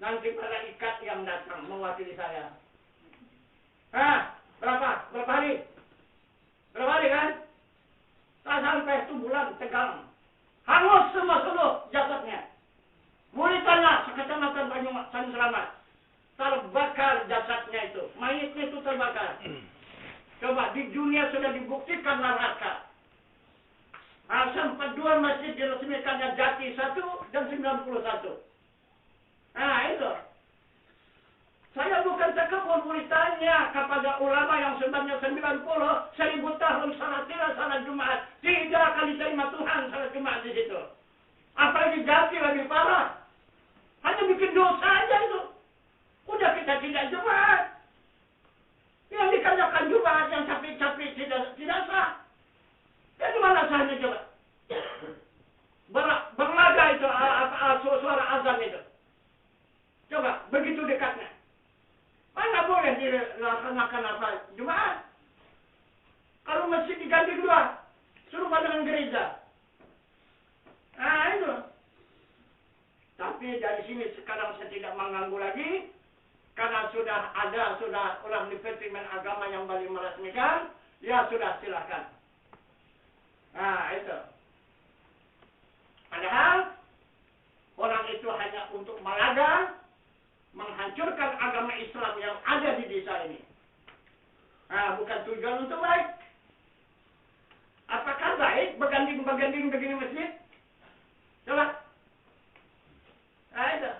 Nanti malaikat yang datang mewakili saya. Berapa? Berapa hari? Berapa hari kan? Tak sampai 1 bulan tegang. Hangus semua seluruh jasadnya. Boleh tanya sekecamatan Tanjung Selamat. Terbakar jasadnya itu. Mayatnya itu terbakar. Coba, di dunia sudah dibuktikan neraka. Sempat 2 masjid diresmikannya Jati 1 dan 91. Itu. Saya bukan sekepun boleh tanya kepada ulama yang sebanyak 90, 1000 tahun salat tidak salat Jumat. Tidak akan diterima Tuhan salat Jumat di situ. Apalagi Jati lebih parah. Hanya bikin dosa aja itu. Udah kita tidak Jumat. Yang dikatakan Jumat, yang capek-capek tidak sah. Ya gimana sahnya coba? Berlaga itu suara azan itu. Coba, begitu dekatnya. Mana boleh dilaksanakan apa? Jumat. Kalau masjid diganti 2, suruh dengan gereja. Itu. Tapi dari sini sekarang saya tidak mengganggu lagi. Karena sudah orang Departemen Agama yang balik meresmikan, ya sudah silakan. Itu. Padahal orang itu hanya untuk melaga, menghancurkan agama Islam yang ada di desa ini. Bukan tujuan untuk baik. Apakah baik beganding begini masjid? Coba. Itu.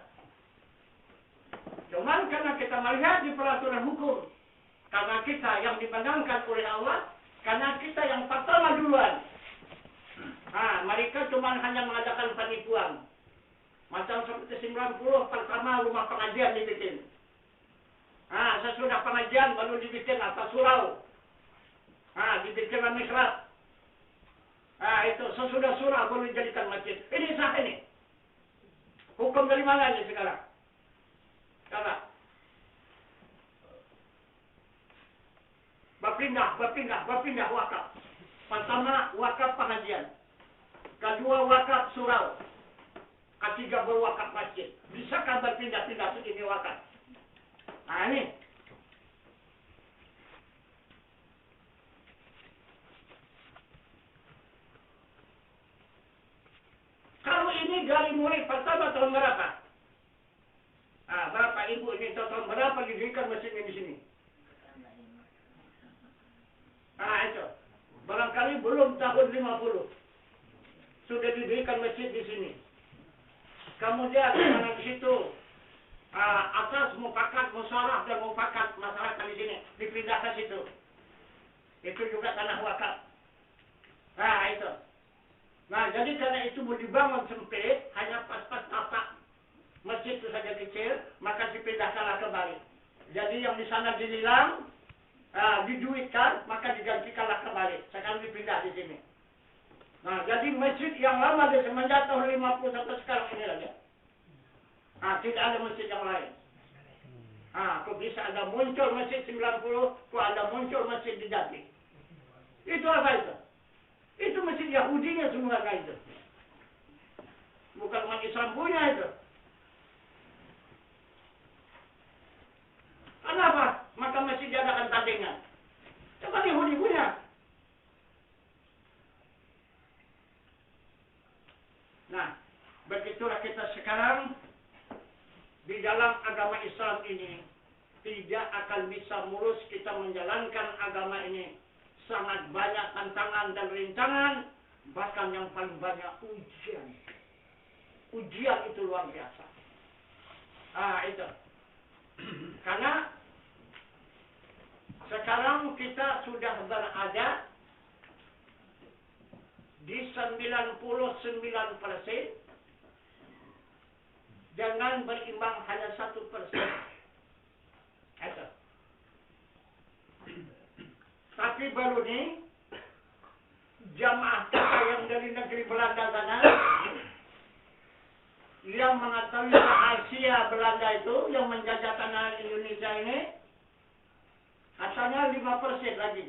Cuman karena kita melihat di peraturan hukum, karena kita yang dimenangkan oleh Allah, karena kita yang pertama duluan. Mereka cuma hanya mengadakan penipuan. Macam seperti 90 pertama rumah pengajian dibikin. Sesudah pengajian baru dibikin surau. Dibikinkan mihrab. Itu sesudah surah boleh dijadikan masjid. Ini sah ini. Hukum dari mana ini sekarang? Karena berpindah wakaf. Pertama, wakaf pengajian. Kedua, wakaf surau. Ketiga, berwakaf masjid. Bisakah berpindah-pindah ini wakaf? Ini. Kalau ini dari mulai pertama tahun berapa? Berapa ibu ini tahun berapa didirikan masjid ini di sini? Itu. Barangkali belum tahun 50. Sudah didirikan masjid di sini. Kemudian karena di situ atas mufakat musyawarah dan mufakat masyarakat di sini dipindah ke situ. Itu juga tanah wakaf. Itu. Jadi karena itu mau dibangun sempit, hanya pas-pas tapak masjid itu saja kecil, maka dipindahkanlah kembali. Jadi yang di sana dililang, diduitkan, maka digantikanlah kembali. Sekarang dipindah di sini. Jadi masjid yang lama dari semenjak tahun 50 sampai sekarang ini saja. Tidak ada masjid yang lain. Kok bisa ada muncul masjid 90, kok ada muncul masjid di Jati. Itu apa itu? Itu masjid Yahudinya semua kayak itu. Bukan umat Islam punya itu. Kenapa? Maka masjid diadakan tandingan. Coba Yahudi punya. Begitulah kita sekarang di dalam agama Islam ini tidak akan bisa mulus kita menjalankan agama ini. Sangat banyak tantangan dan rintangan, bahkan yang paling banyak ujian. Ujian itu luar biasa. Itu. Karena sekarang kita sudah berada di 99% dengan berimbang hanya 1%. Itu. Tapi baru ini jamaah kita yang dari negeri Belanda sana yang mengetahui rahasia Belanda itu yang menjajah tanah Indonesia ini asalnya 5% lagi.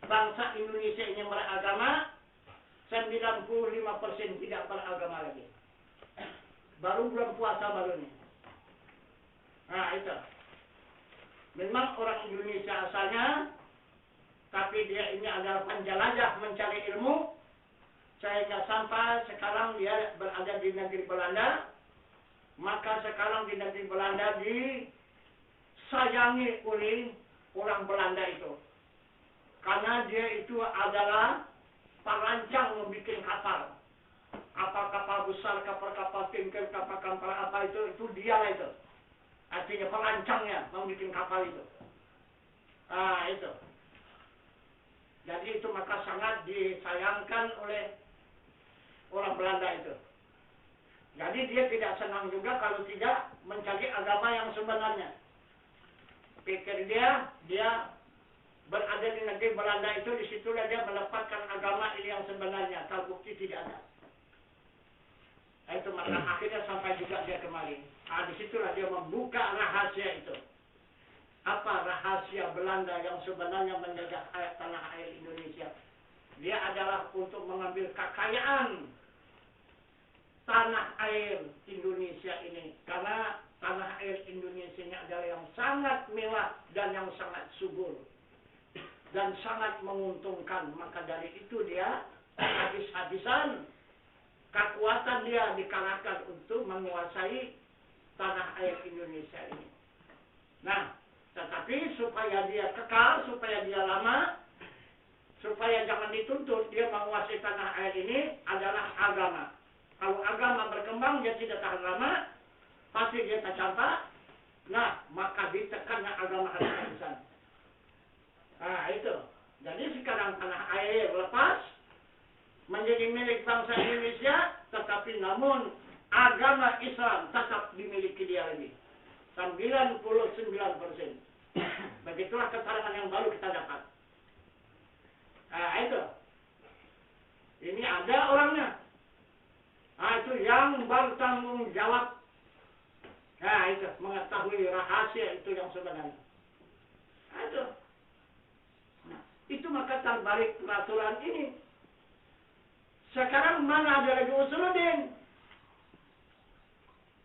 Bangsa Indonesia ini beragama, 95% tidak beragama lagi. Baru bulan puasa baru ini. Itu. Memang orang Indonesia asalnya, tapi dia ini adalah penjelajah mencari ilmu, sehingga sampai sekarang dia berada di negeri Belanda. Maka sekarang di negeri Belanda disayangi oleh orang Belanda itu. Karena dia itu adalah perancang membuat kapal. Apa kapal besar, kapal-kapal tingkir, kapal-kapal apa itu dia lah itu. Artinya perancangnya membuat kapal itu. Itu. Jadi itu maka sangat disayangkan oleh orang Belanda itu. Jadi dia tidak senang juga kalau tidak mencari agama yang sebenarnya. Pikir dia berada di negeri Belanda itu, disitulah dia mendapatkan agama ini yang sebenarnya. Terbukti tidak ada. Itu maka akhirnya sampai juga dia kembali. Disitulah dia membuka rahasia itu. Apa rahasia Belanda yang sebenarnya menjajah tanah air Indonesia? Dia adalah untuk mengambil kekayaan tanah air Indonesia ini. Karena tanah air Indonesia ini adalah yang sangat mewah dan yang sangat subur. Dan sangat menguntungkan. Maka dari itu dia habis-habisan kekuatan dia dikerahkan untuk menguasai tanah air Indonesia ini. Tetapi supaya dia kekal, supaya dia lama, supaya jangan dituntut dia menguasai tanah air ini adalah agama. Kalau agama berkembang, dia tidak tahan lama, pasti dia tercampak. Maka ditekannya agama habis-habisan. Itu. Jadi sekarang tanah air lepas, menjadi milik bangsa Indonesia, tetapi namun agama Islam tetap dimiliki dia lagi. 99%. Begitulah keterangan yang baru kita dapat. Nah, itu. Ini ada orangnya. Nah, itu yang bertanggung jawab. Nah, itu. Mengetahui rahasia itu yang sebenarnya. Nah, itu. Nah, itu maka terbalik peraturan ini. Sekarang mana ada lagi usuluddin?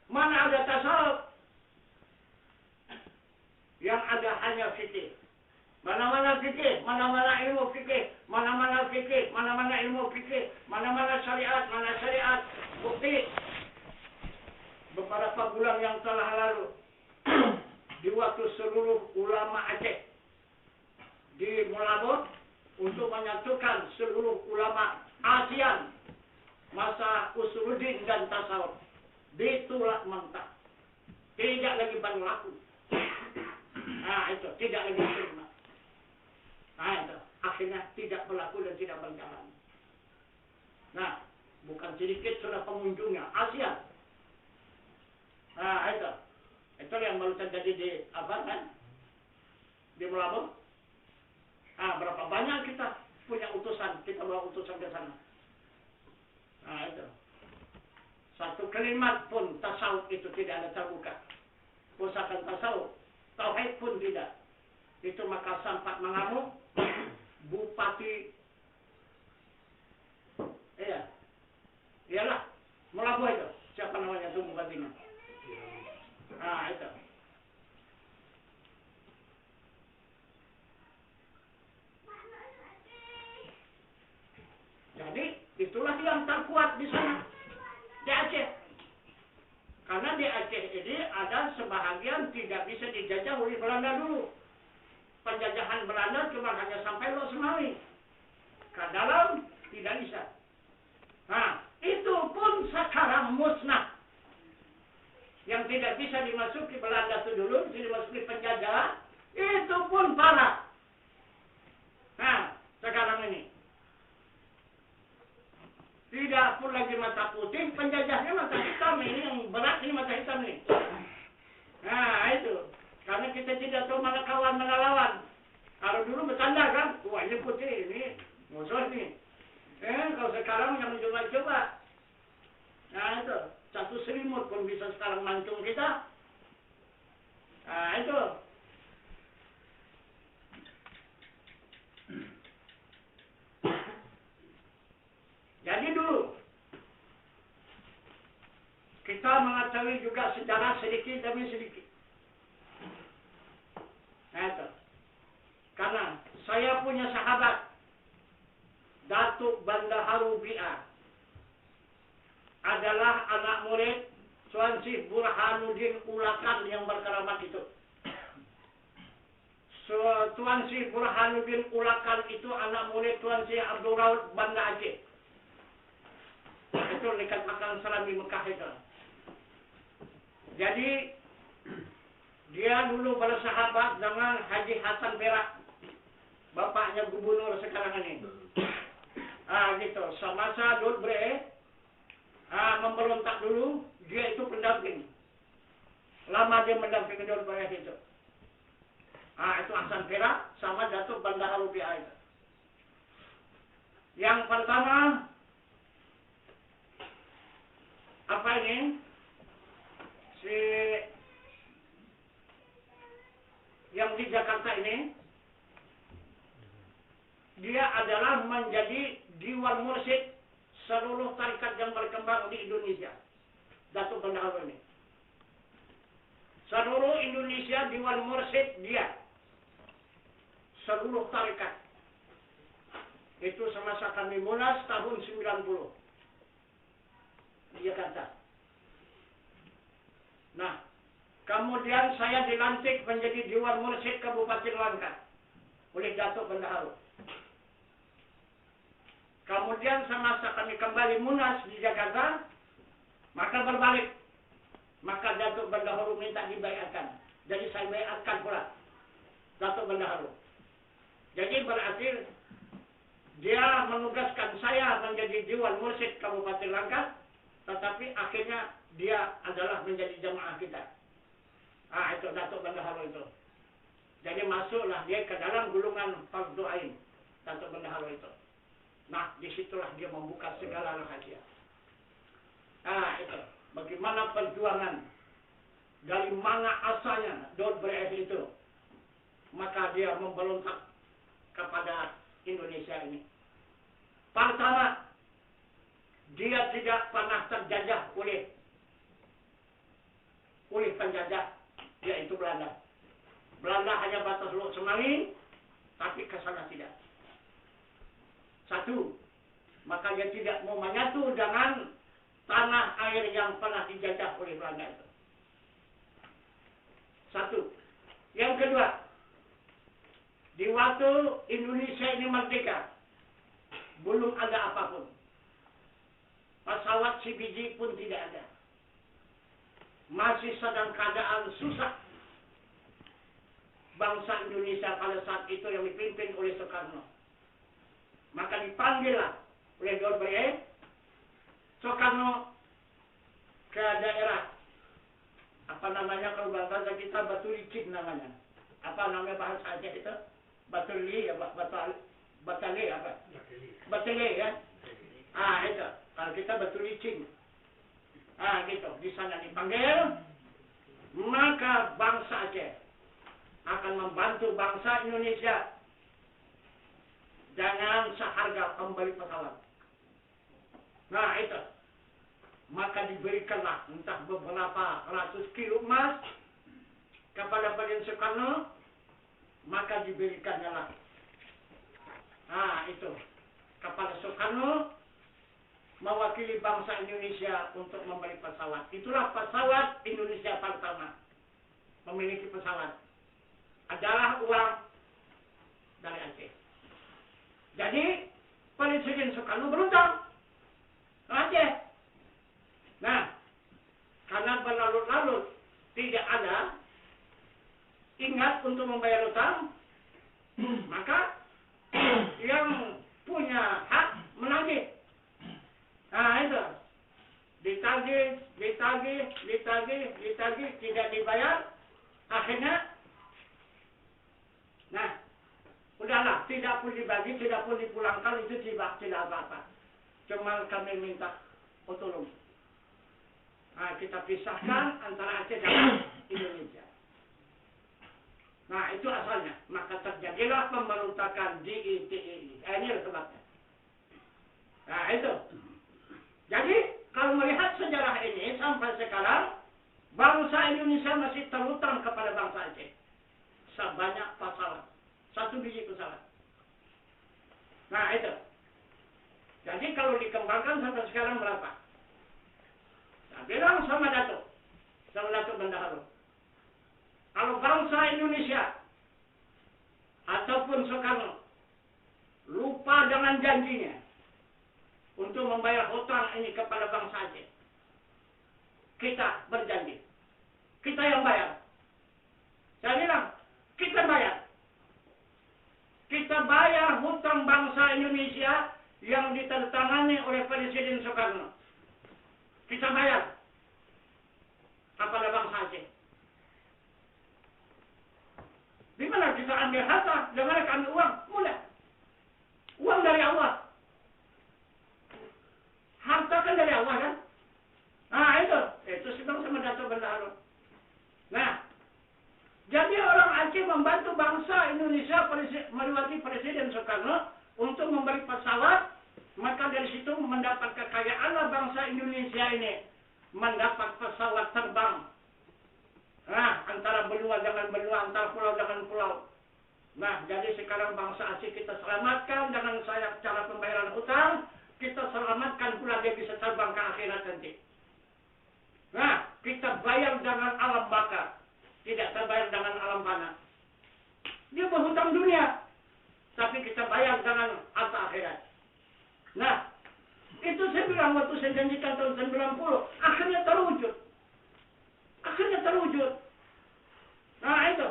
Mana ada tasawuf? Yang ada hanya fikih. Mana-mana fikih, mana-mana ilmu fikih, mana-mana fikih, mana-mana ilmu fikih, mana-mana syariat, mana syariat. Bukti beberapa bulan yang telah lalu di waktu seluruh ulama Aceh di Molabor untuk menyatukan seluruh ulama ASEAN masa usuluddin dan tasawuf ditolak mentah, tidak lagi berlaku. Nah, itu tidak lagi terima. Nah, itu akhirnya tidak berlaku dan tidak berjalan. Nah, bukan sedikit sudah pengunjungnya ASEAN. Nah, itu yang baru terjadi di apa kan? Di Molabor. Nah, berapa banyak kita punya utusan, kita bawa utusan ke sana. Nah, itu. Satu kalimat pun tasawuf itu tidak ada terbuka. Pusaka tasawuf, tauhid pun tidak. Itu maka sempat mengamuk Bupati iyalah Molabor itu. Siapa namanya itu bupatinya? Nah, itu. Jadi itulah yang terkuat di sana, di Aceh. Karena di Aceh ini ada sebahagian tidak bisa dijajah oleh Belanda dulu. Penjajahan Belanda cuma hanya sampai Lok Sumawi. Ke dalam tidak bisa. Nah, itu pun sekarang musnah. Yang tidak bisa dimasuki Belanda itu dulu, bisa dimasuki penjajah, itu pun parah. Nah, sekarang ini. Tidak pun lagi mata putih, penjajahnya mata hitam ini, yang berat ini mata hitam ini. Nah, itu. Karena kita tidak tahu mana kawan, mana lawan. Kalau dulu bercanda kan, wah ini putih, ini musuh nih. Kalau sekarang yang mencoba-coba. Nah, itu. Satu selimut pun bisa sekarang mancung kita. Nah, itu. Jadi dulu kita mengetahui juga sejarah sedikit demi sedikit. Nah, itu. Karena saya punya sahabat Datuk Bandaharu Bi'ah adalah anak murid Tuan Syekh Burhanuddin Ulakan yang berkeramat itu. Tuan Syekh Burhanuddin Ulakan itu anak murid Tuan Syekh Abdul Raud Banda Aceh. Itu dekat Makam Salam di Mekah itu. Jadi dia dulu bersahabat dengan Haji Hasan Perak, bapaknya gubernur sekarang ini. Gitu. Semasa Dut Bre memberontak dulu, dia itu pendamping. Lama dia mendampingi Dut Bre itu. Itu Hasan Perak sama Datuk Bandaharu Bi'ah itu. Yang pertama, apa ini? Yang di Jakarta ini, dia adalah menjadi Dewan Mursyid seluruh tarikat yang berkembang di Indonesia. Datuk Bandaharu ini. Seluruh Indonesia Dewan Mursyid dia. Seluruh tarikat. Itu semasa kami munas tahun 90. Di Jakarta. Nah, kemudian saya dilantik menjadi Dewan Mursyid Kabupaten Langkat oleh Datuk Bandaharu. Kemudian semasa kami kembali munas di Jakarta, maka berbalik. Maka Datuk Bandaharu minta dibaiatkan. Jadi saya baiatkan pula Datuk Bandaharu. Jadi berarti dia menugaskan saya menjadi Dewan Mursyid Kabupaten Langkat, tetapi akhirnya dia adalah menjadi jamaah kita. Itu Datuk Bandaharu itu. Jadi masuklah dia ke dalam gulungan Fardu Ain. Datuk Bendahara itu. Nah, disitulah dia membuka segala rahasia. Nah, itu. Bagaimana perjuangan dari mana asalnya Daud Brecht itu. Maka dia memberontak kepada Indonesia ini. Pertama, dia tidak pernah terjajah oleh penjajah, yaitu Belanda. Belanda hanya batas Lok Semanggi, tapi ke sana tidak. Satu, maka dia tidak mau menyatu dengan tanah air yang pernah dijajah oleh Belanda itu. Satu. Yang kedua, di waktu Indonesia ini merdeka, belum ada apapun. Pesawat CBJ pun tidak ada. Masih sedang keadaan susah. Bangsa Indonesia pada saat itu yang dipimpin oleh Soekarno. Maka dipanggillah oleh Daud Brecht Soekarno ke daerah, apa namanya kalau bahasa kita, Batu Licin namanya. Apa namanya bahasa Aceh itu? Batu Li, Batale apa? Batale ya. Itu. Kalau kita Batu Licin. Gitu. Di sana dipanggil, maka bangsa Aceh akan membantu bangsa Indonesia dengan seharga kembali pesawat. Nah, itu. Maka diberikanlah entah beberapa ratus kilo emas kepada Presiden Soekarno, maka diberikannya lah. Itu. Kepada Soekarno, mewakili bangsa Indonesia untuk membeli pesawat. Itulah pesawat Indonesia pertama. Memiliki pesawat. Adalah uang dari Aceh. Jadi, Presiden Soekarno berutang ke Aceh. Nah, karena berlarut-larut tidak ada ingat untuk membayar utang, maka yang punya hak menagih. Itu. Ditagih, tidak dibayar. Akhirnya, udahlah, tidak pun dibagi, tidak pun dipulangkan, itu tidak apa-apa. Cuma kami minta tolong. Kita pisahkan antara Aceh dan Indonesia. Itu asalnya. Maka terjadilah pemberontakan DITI. Ini sebabnya. Itu. Jadi, kalau melihat sejarah ini sampai sekarang, bangsa Indonesia masih terhutang kepada bangsa Aceh. Sebanyak pesawat. 1 biji pesawat. Itu. Jadi kalau dikembangkan sampai sekarang berapa? Saya bilang sama Datuk Bendahara. Kalau bangsa Indonesia ataupun Soekarno lupa dengan janjinya untuk membayar hutang ini kepada bangsa Aceh, kita berjanji. Kita yang bayar. Saya bilang, kita bayar. Kita bayar hutang bangsa Indonesia yang ditandatangani oleh Presiden Soekarno. Kita bayar kepada bangsa Aceh. Di mana kita ambil harta, di mana kita ambil uang? Mudah. Uang dari Allah. Harta kan dari Allah kan? Itu sedang sama Datuk Bendahara. Jadi orang Aceh membantu bangsa Indonesia melewati Presiden Soekarno untuk memberi pesawat, maka dari situ mendapat kekayaan bangsa Indonesia ini, mendapat pesawat terbang. Antara benua dengan benua, antara pulau dengan pulau. Jadi sekarang bangsa Aceh kita selamatkan dengan cara pembayaran hutang, kita selamatkan pula dia bisa terbang ke akhirat nanti. Kita bayar dengan alam baka, tidak terbayar dengan alam fana. Dia berhutang dunia, tapi kita bayar dengan harta akhirat. Itu saya bilang waktu saya janjikan tahun 90, akhirnya terwujud. Itu.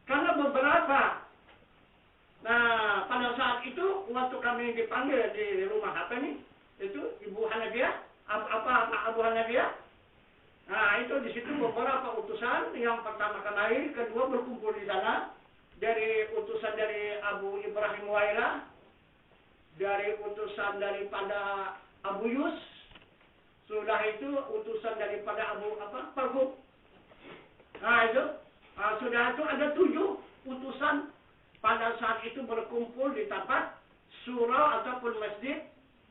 Karena beberapa, pada saat itu, waktu kami dipanggil di rumah itu Ibu Hanabiah, Abu Hanabiah. Itu di situ beberapa utusan, yang pertama kali, kedua berkumpul di sana. dari utusan dari Abu Ibrahim Waila, dari utusan daripada Abu Yus, sudah itu utusan daripada Abu Parhub. Nah itu, sudah itu ada 7 utusan pada saat itu berkumpul di tempat surau ataupun masjid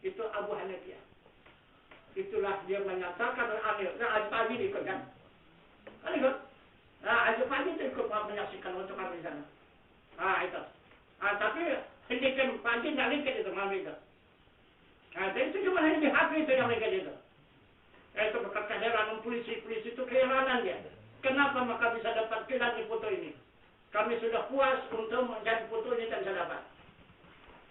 itu Abu Hanifah. Itulah dia menyatakan anil. Nah, pagi ikut kan? Kan ikut? Nah, pagi itu ikut menyaksikan untuk kami sana. Nah, itu. Tapi sedikit pagi nggak lihat itu kami itu. Nah, itu cuma hanya di hati itu yang lihat itu. Itu berkata keheranan polisi itu keheranan dia. Kenapa maka bisa dapat kita di foto ini? Kami sudah puas untuk mencari foto ini dan bisa dapat.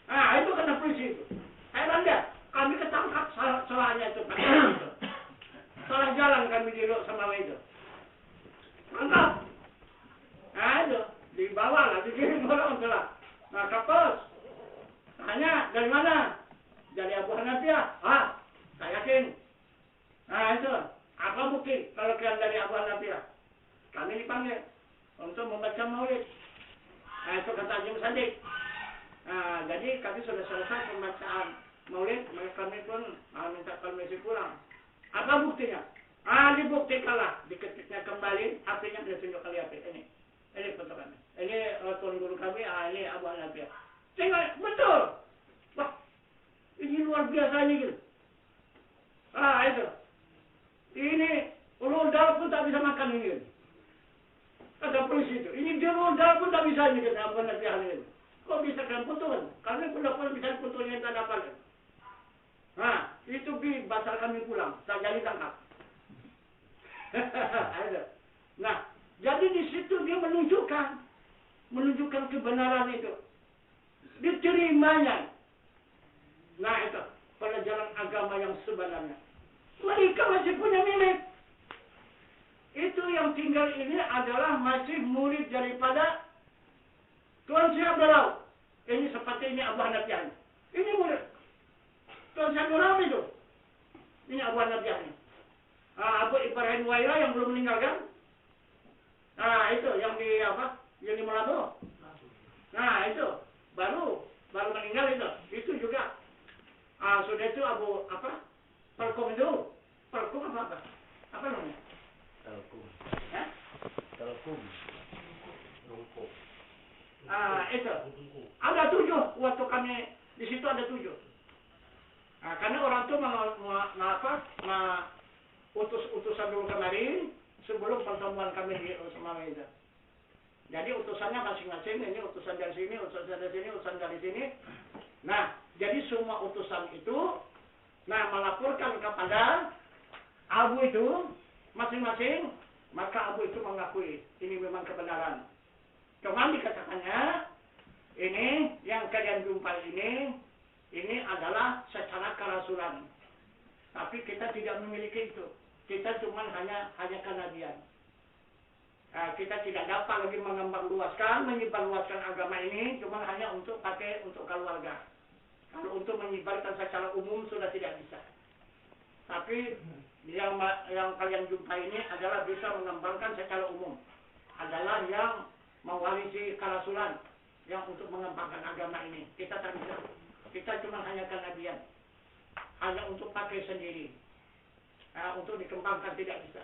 Nah, itu kena polisi itu. Heran dia. Kami ketangkap salahnya itu. Salah jalan kami duduk sama itu. Tangkap. Nah itu. Dibawa lah. Dikirim orang telah. Nah kapos. Tanya dari mana? Dari Abu Hanifah. Saya yakin. Nah itu. Apa bukti kalau kalian dari Abu Hanifah? Kami dipanggil. Untuk membaca maulid. Nah itu kata Haji Musadik. Nah jadi kami sudah selesai pembacaan maulid, maka kami pun minta permisi pulang. Apa buktinya? Dibuktikanlah. Diketiknya kembali, HP-nya dia tunjuk kali HP. Ini foto kami. Ini tuan guru kami, ini Abu Hanifah. Tengok, betul. Wah, ini luar biasa ini gitu. Itu. Ini ulul dal pun tak bisa makan ini gitu. Kata polisi itu. Ini dia ulul dal pun tak bisa ini gitu. Abu Hanifah ini gitu. Kok bisa kan foto kan? Kami pun dapat bisa fotonya yang tak dapat kan? Nah, itu batal kami pulang. Tak jadi tangkap. Nah, jadi di situ dia menunjukkan kebenaran itu. Diterimanya. Nah, itu pelajaran agama yang sebenarnya. Mereka masih punya milik. Itu yang tinggal ini adalah masih murid daripada Tuan Syekh Abdullah. Ini seperti ini Abu Hanifah. Ini murid. Tuan Syekh Abdullah itu. Ini Abu Hanifah ini. Abu Ibrahim Waila yang belum meninggal kan? Nah itu yang di apa? Yang di Malabo. Nah itu baru meninggal itu. Itu juga. Sudah itu Abu apa? Perkum itu. Perkum apa? Apa namanya? Telkum. Hah? Telkum. Rungkuk. Itu. Ada 7 waktu kami di situ ada 7. Karena orang itu utusan dulu kemarin sebelum pertemuan kami di Usman itu. Jadi utusannya masing-masing, ini utusan dari sini, utusan dari sini, utusan dari sini. Nah, jadi semua utusan itu melaporkan kepada Abu itu masing-masing, maka Abu itu mengakui ini memang kebenaran. Cuma dikatakannya ini yang kalian jumpai ini adalah secara kerasulan. Tapi kita tidak memiliki itu. Kita cuma hanya kenabian. Kita tidak dapat lagi menyebarluaskan agama ini, cuma hanya untuk pakai untuk keluarga. Kalau untuk menyebarkan secara umum sudah tidak bisa. Tapi yang kalian jumpai ini adalah bisa mengembangkan secara umum. Adalah yang mewarisi kerasulan, yang untuk mengembangkan agama ini. Kita tak bisa. Kita cuma hanya kenabian. Hanya untuk pakai sendiri. Untuk dikembangkan tidak bisa.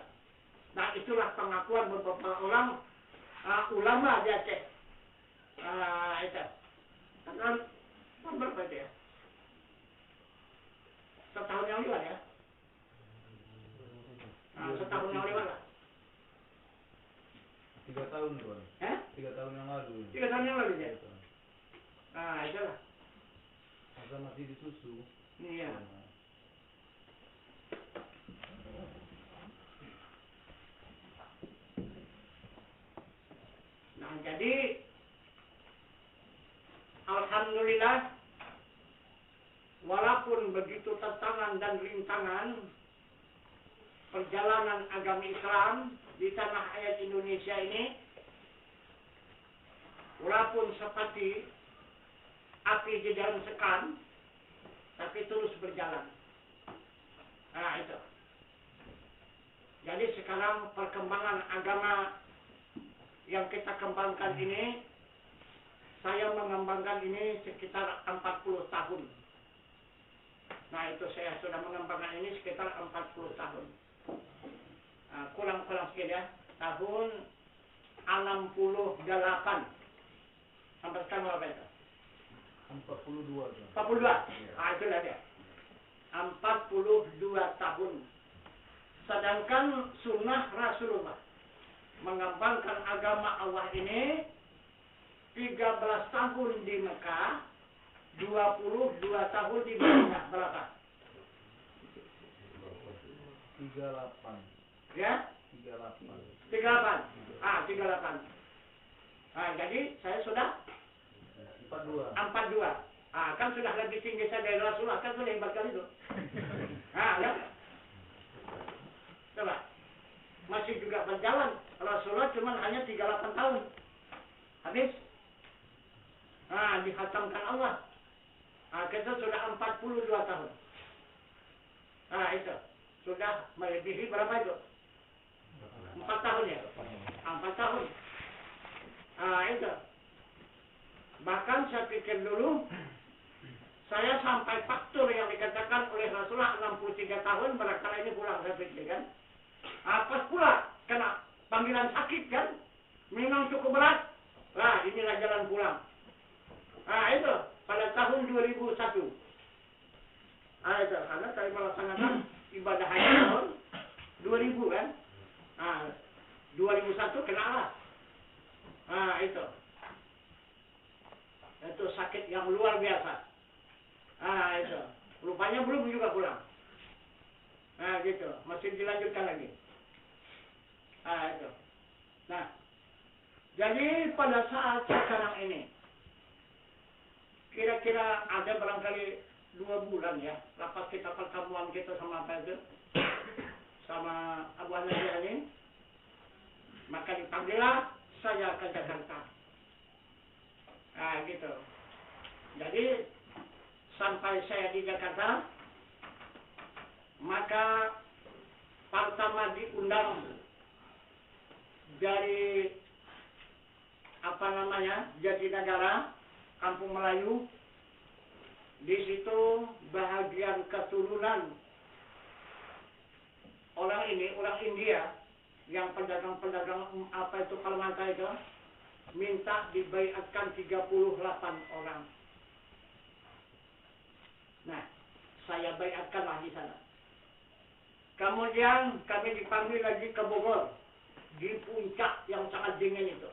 Nah itulah pengakuan beberapa ulama di Aceh. Itu. Kan berapa itu ya? Setahun yang lewat ya? Setahun yang lewat lah. 3 tahun tuan. 3 tahun yang lalu. 3 tahun yang lalu ya? Itulah. Masa masih disusu. Iya. Nah jadi alhamdulillah walaupun begitu tantangan dan rintangan perjalanan agama Islam di tanah air Indonesia ini, walaupun seperti api di dalam sekam, tapi terus berjalan. Nah itu. Jadi sekarang perkembangan agama yang kita kembangkan ini saya mengembangkan ini sekitar 40 tahun. Nah, itu saya sudah mengembangkan ini sekitar 40 tahun. Kurang-kurang sedikit ya. Tahun 68. Sampai sekarang berapa itu? 42. 42. Itulah dia. 42 tahun. Sedangkan sunnah Rasulullah mengembangkan agama Allah ini 13 tahun di Mekah, 22 tahun di Madinah. Berapa? 38. Ya? 38. 38. 38. Jadi saya sudah 42. Kan sudah lebih tinggi saya dari Rasulullah, kan sudah hebat kali itu. Lihat. Coba. Masih juga berjalan. Rasulullah cuma hanya 38 tahun. Habis. Dihatamkan Allah. Kita sudah 42 tahun. Itu. Sudah melebihi berapa itu? 4 tahun ya? 4 tahun. Itu. Bahkan saya pikir dulu, saya sampai faktur yang dikatakan oleh Rasulullah 63 tahun, barangkali ini pulang, saya pikir kan. Pas pula, kena panggilan sakit kan, memang cukup berat. Inilah jalan pulang. Itu, pada tahun 2001. Itu, karena saya melaksanakan ibadah haji tahun 2000 kan. 2001 kena lah. Itu. Itu sakit yang luar biasa. Itu. Rupanya belum juga pulang. Gitu. Masih dilanjutkan lagi. Itu. Nah. Jadi pada saat sekarang ini, kira-kira ada barangkali 2 bulan ya, lepas kita pertemuan kita sama apa itu, sama Abu Hanafi ini, maka dipanggillah saya ke Jakarta. Gitu. Jadi sampai saya di Jakarta, maka pertama diundang dari Jatinegara, Kampung Melayu. Di situ bahagian keturunan orang India yang pedagang-pedagang Kalimantan itu minta dibaiatkan 38 orang. Nah, saya baiatkanlah di sana. Kemudian kami dipanggil lagi ke Bogor, di puncak yang sangat dingin itu,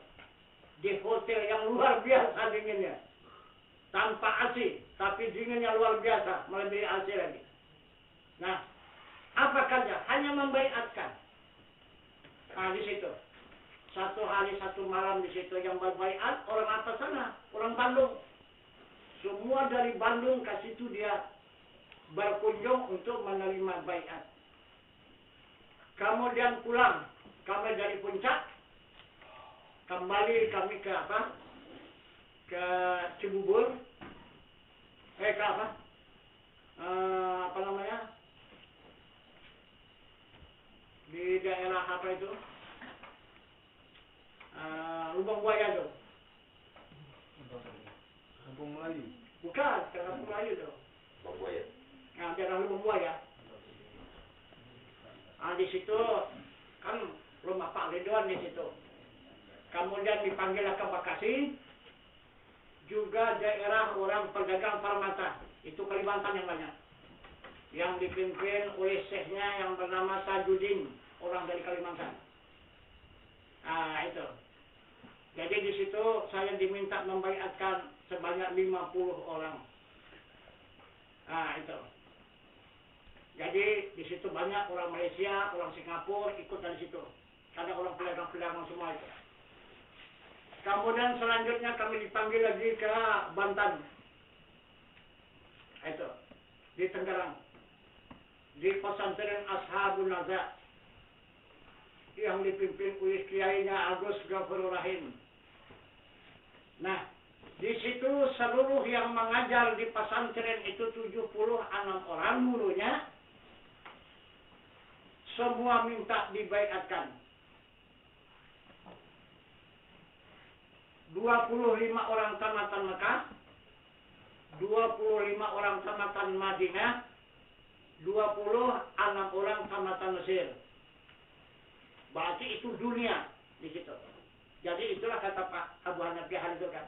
di hotel yang luar biasa dinginnya, tanpa AC, tapi dinginnya luar biasa, melebihi AC lagi. Nah, apa kerja? Hanya membaiatkan. Di situ. 1 hari 1 malam di situ yang berbaiat orang apa sana? Orang Bandung. Semua dari Bandung ke situ dia berkunjung untuk menerima baiat. Kemudian pulang, kami dari puncak, kembali kami ke ke Cibubur, ke di daerah apa itu, Lubang Buaya tuh. Kampung Melayu. Bukan, Kampung Melayu tuh. Lubang Buaya. Daerah Lubang Buaya. Di situ kan rumah Pak Ridwan di situ. Kemudian dipanggil ke Bekasi, juga daerah orang pedagang Permata, itu Kalimantan yang banyak, yang dipimpin oleh syekhnya yang bernama Tajudin, orang dari Kalimantan. Itu. Jadi di situ saya diminta membaiatkan sebanyak 50 orang. Itu. Jadi di situ banyak orang Malaysia, orang Singapura ikut dari situ. Ada orang pedagang-pedagang semua itu. Kemudian selanjutnya kami dipanggil lagi ke Banten. Itu. Di Tangerang. Di pesantren Ashabun Naza, yang dipimpin oleh kiainya Agus Ghafurur Rahim. Nah, di situ seluruh yang mengajar di pesantren itu 76 orang gurunya, semua minta dibaiatkan. 25 orang tamatan Mekah, 25 orang tamatan Madinah, 26 orang tamatan Mesir. Berarti itu dunia di situ. Jadi itulah kata Pak Abu Hanafi itu kan.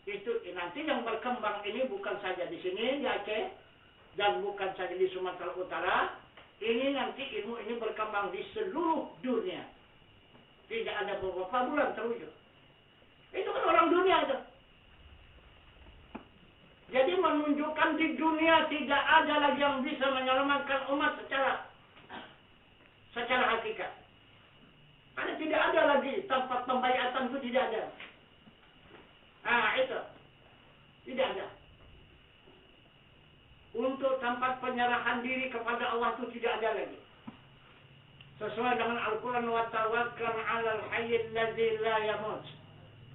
Itu nanti yang berkembang ini bukan saja di sini di Aceh dan bukan saja di Sumatera Utara. Ini nanti ilmu ini berkembang di seluruh dunia. Tidak ada beberapa bulan terwujud. Itu kan orang dunia itu. Jadi menunjukkan di dunia tidak ada lagi yang bisa menyelamatkan umat secara hakikat. Karena tidak ada lagi tempat pembayatan itu tidak ada. Itu tidak ada. Untuk tempat penyerahan diri kepada Allah itu tidak ada lagi. Sesuai dengan Al-Quran, wa tawakkal 'alal hayyil ladzi la yamut.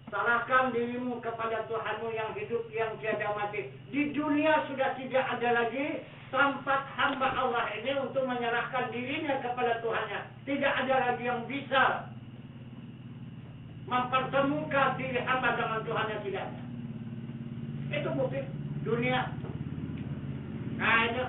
Serahkan dirimu kepada Tuhanmu yang hidup, yang tiada mati. Di dunia sudah tidak ada lagi tempat hamba Allah ini untuk menyerahkan dirinya kepada Tuhannya. Tidak ada lagi yang bisa mempertemukan diri hamba dengan Tuhannya, tidak ada. Itu bukti dunia. Itu.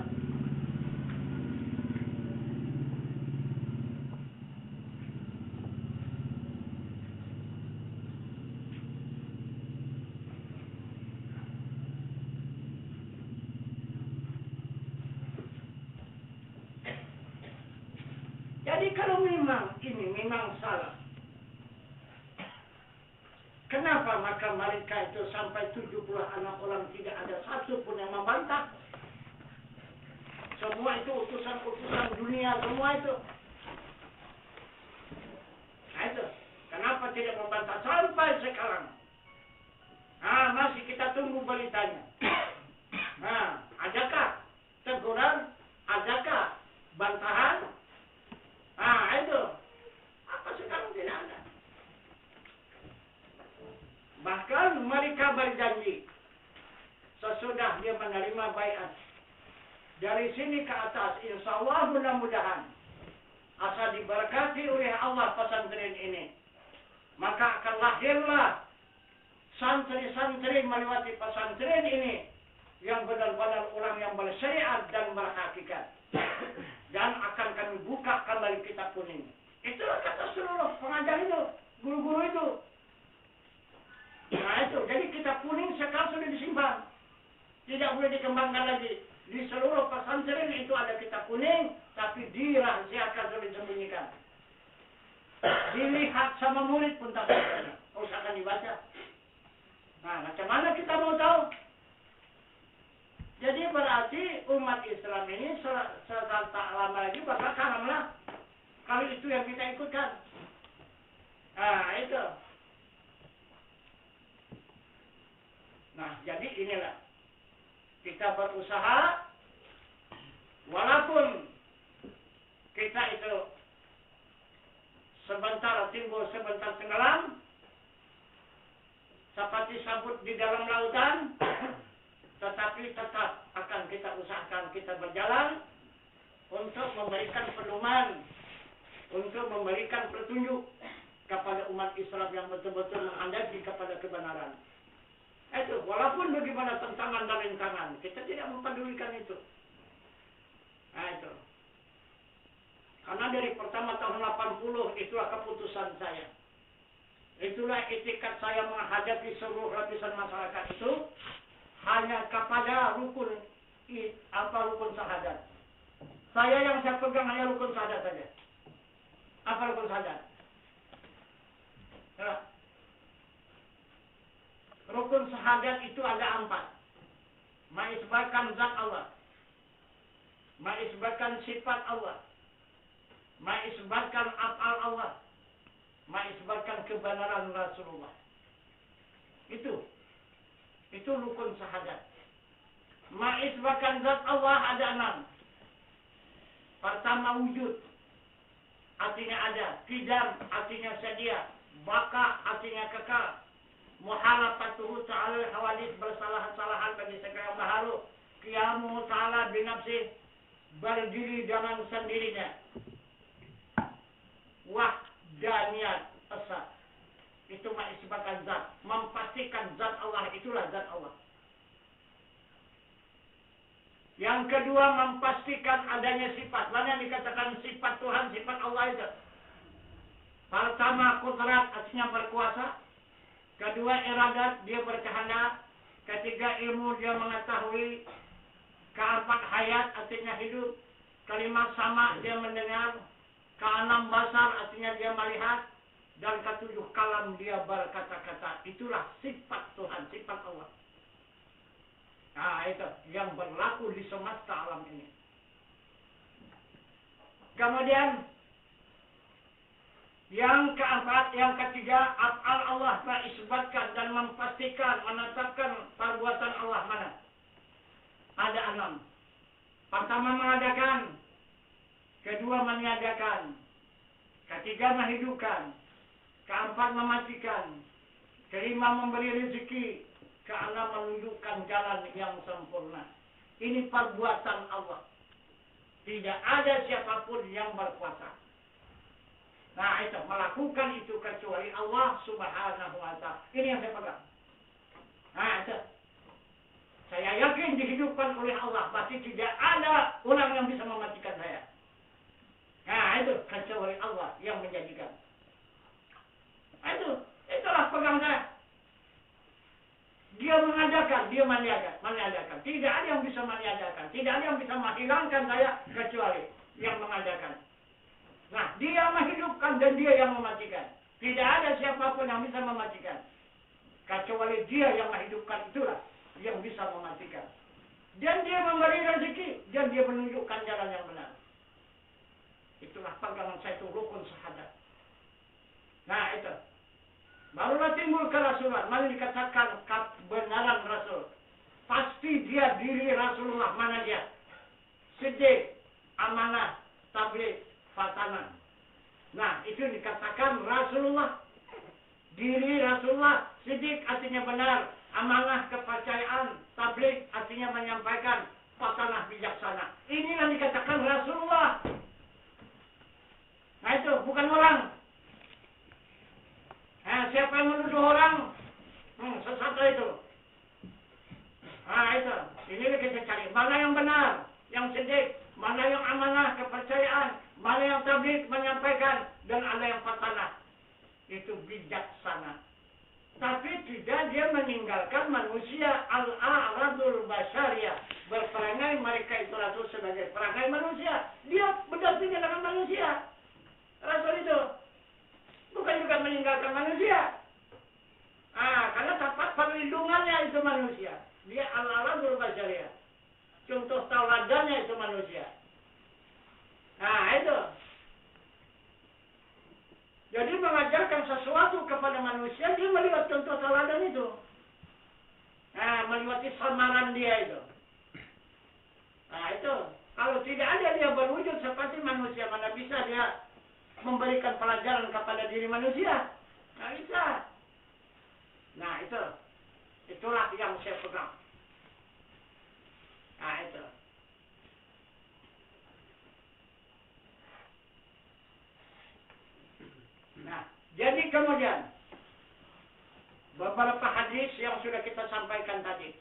Jadi kalau memang salah, kenapa maka mereka itu sampai 76 orang tidak ada satu pun yang membantah? Semua itu utusan-utusan dunia semua itu. Itu. Kenapa tidak membantah sampai sekarang? Masih kita tunggu beritanya. Adakah teguran? Adakah bantahan? Itu. Apa sekarang tidak ada? Bahkan mereka berjanji sesudah dia menerima baiat. Dari sini ke atas, insya Allah mudah-mudahan asal diberkati oleh Allah pesantren ini. Maka akan lahirlah santri-santri melewati pesantren ini yang benar-benar orang yang bersyariat dan berhakikat. Dan akan kami buka kembali kitab kuning. Itulah kata seluruh pengajar itu, guru-guru itu. Itu. Jadi kitab kuning sekarang sudah disimpan. Tidak boleh dikembangkan lagi. Di seluruh pesantren itu ada kitab kuning, tapi dirahasiakan dan disembunyikan. Dilihat sama murid pun tak bisa. Usahakan dibaca. Macam mana kita mau tahu? Jadi berarti umat Islam ini tak lama lagi bakal kalah. Kalau itu yang kita ikutkan. Itu. Jadi inilah. Kita berusaha, walaupun kita itu sebentar timbul, sebentar tenggelam, seperti sabut di dalam lautan, tetapi tetap akan kita usahakan kita berjalan untuk memberikan pedoman, untuk memberikan petunjuk kepada umat Islam yang betul-betul menghendaki kepada kebenaran. Itu, walaupun bagaimana tentangan dan rintangan, kita tidak mempedulikan itu. Itu. Karena dari pertama tahun 80, itulah keputusan saya. Itulah etikat saya menghadapi seluruh lapisan masyarakat itu, hanya kepada rukun syahadat. Yang saya pegang hanya rukun syahadat saja. Apa rukun syahadat? Rukun syahadat itu ada 4. Mengisbatkan zat Allah, mengisbatkan sifat Allah, mengisbatkan af'al Allah, mengisbatkan kebenaran Rasulullah. Itu rukun syahadat. Mengisbatkan zat Allah ada 6. Pertama wujud, artinya ada. Qidam, artinya sedia. Baka, artinya kekal. Muhalafatuhu ta'ala hawadith, bersalah-salahan bagi segala makhluk. Qiyamu ta'ala binafsih, berdiri dengan sendirinya. Wahdaniyat esa, itu mengisbatkan zat. Yang kedua, memastikan adanya sifat. Mana yang dikatakan sifat Tuhan, sifat Allah itu? Pertama, kudrat, artinya berkuasa. Kedua, iradat, dia berkehendak. Ketiga, ilmu, dia mengetahui. Keempat, hayat, artinya hidup. Kelima, sama, dia mendengar. Keenam, basar, artinya dia melihat. Dan ketujuh, kalam, dia berkata-kata. Itulah sifat Tuhan, sifat Allah. Nah, itu yang berlaku di semesta alam ini. Kemudian, yang keempat, yang ketiga, af'al Allah terisbatkan dan memastikan, menetapkan perbuatan Allah mana? Ada 6. Pertama, mengadakan. Kedua, meniadakan. Ketiga, menghidupkan. Keempat, mematikan. Kelima, memberi rezeki. Keenam, menunjukkan jalan yang sempurna. Ini perbuatan Allah. Tidak ada siapapun yang berkuasa. Nah, itu melakukan itu kecuali Allah Subhanahu wa Ta'ala. Ini yang saya pegang. Nah, itu. Saya yakin dihidupkan oleh Allah. Berarti tidak ada orang yang bisa mematikan saya. Nah, itu kecuali Allah yang menjadikan. Nah, itulah pegang saya. Dia mengadakan, dia meniadakan. Tidak ada yang bisa meniadakan. Tidak ada yang bisa menghilangkan saya kecuali yang mengadakan. Nah, dia menghidupkan dan dia yang mematikan. Tidak ada siapapun yang bisa mematikan. Kecuali dia yang menghidupkan, itulah yang bisa mematikan. Dan dia memberi rezeki. Dan dia menunjukkan jalan yang benar. Itulah pegangan saya, itu rukun syahadat. Nah, itu. Barulah timbul kerasulan. Mari dikatakan kebenaran Rasul. Pasti dia diri Rasulullah. Mana dia? Siddiq, amanah, tabligh, fatanah. Nah, itu dikatakan Rasulullah. Diri Rasulullah. Siddiq artinya benar. Amanah, kepercayaan. Tabligh artinya menyampaikan. Fatanah, bijaksana. Inilah dikatakan Rasulullah. Nah, itu bukan orang. Nah, siapa yang menuduh orang? Sesat itu. Nah, itu. Inilah kita cari. Mana yang benar? Yang siddiq. Mana yang amanah, kepercayaan. Mana yang tabligh, menyampaikan. Dan ada yang fatanah. Itu bijaksana. Tapi tidak dia meninggalkan manusia. Al-a'radul basyariyah. Berperangai mereka itu Rasul sebagai perangai manusia. Dia berdampingan dengan manusia. Rasul itu. Bukan juga meninggalkan manusia. Karena tempat perlindungannya itu manusia. Dia al-a'radul basyariyah. Contoh tauladannya itu manusia. Nah, itu. Jadi mengajarkan sesuatu kepada manusia, dia melihat contoh tauladan itu. Nah, melewati samaran dia itu. Nah, itu. Kalau tidak ada dia berwujud seperti manusia, mana bisa dia memberikan pelajaran kepada diri manusia? Nggak bisa. Nah, itu. Itulah yang saya pegang. Nah, itu. Nah, jadi kemudian beberapa hadis yang sudah kita sampaikan tadi.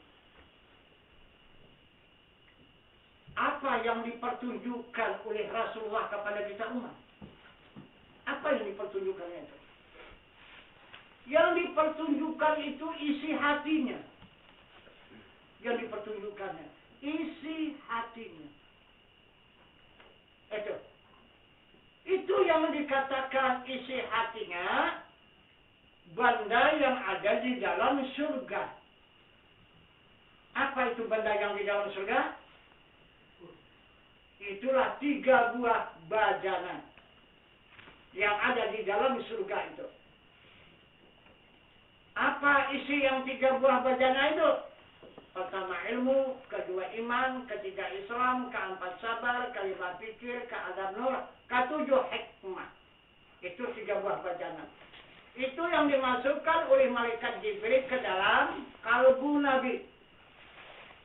Apa yang dipertunjukkan oleh Rasulullah kepada kita umat? Apa yang dipertunjukkannya itu? Yang dipertunjukkan itu isi hatinya. Yang dipertunjukkannya. Isi hatinya. Itu yang dikatakan isi hatinya. Benda yang ada di dalam surga. Apa itu benda yang di dalam surga? Itulah 3 buah bajana yang ada di dalam surga itu. Apa isi yang 3 buah bajana itu? Pertama ilmu, kedua iman, ketiga Islam, keempat sabar, kelima pikir, keenam nur, ketujuh hikmah. Itu 3 buah bajana. Itu yang dimasukkan oleh malaikat Jibril ke dalam kalbu Nabi.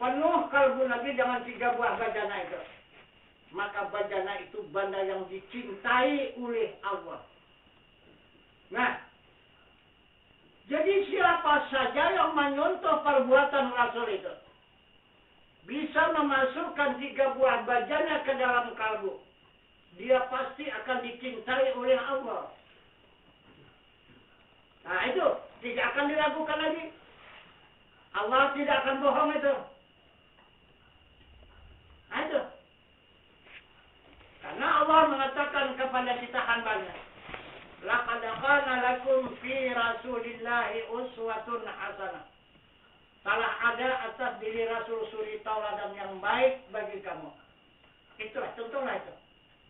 Penuh kalbu Nabi dengan 3 buah bajana itu. Maka bajana itu benda yang dicintai oleh Allah. Nah, jadi siapa saja yang menyontoh perbuatan Rasul itu, bisa memasukkan 3 buah bajana ke dalam kalbu, dia pasti akan dicintai oleh Allah. Nah itu tidak akan diragukan lagi. Allah tidak akan bohong itu. Nah itu. Karena Allah mengatakan kepada kita hambanya, laqad kana lakum fi rasulillahi uswatun hasanah. Telah ada atas diri Rasul suri tauladan yang baik bagi kamu. Itulah, contohlah itu.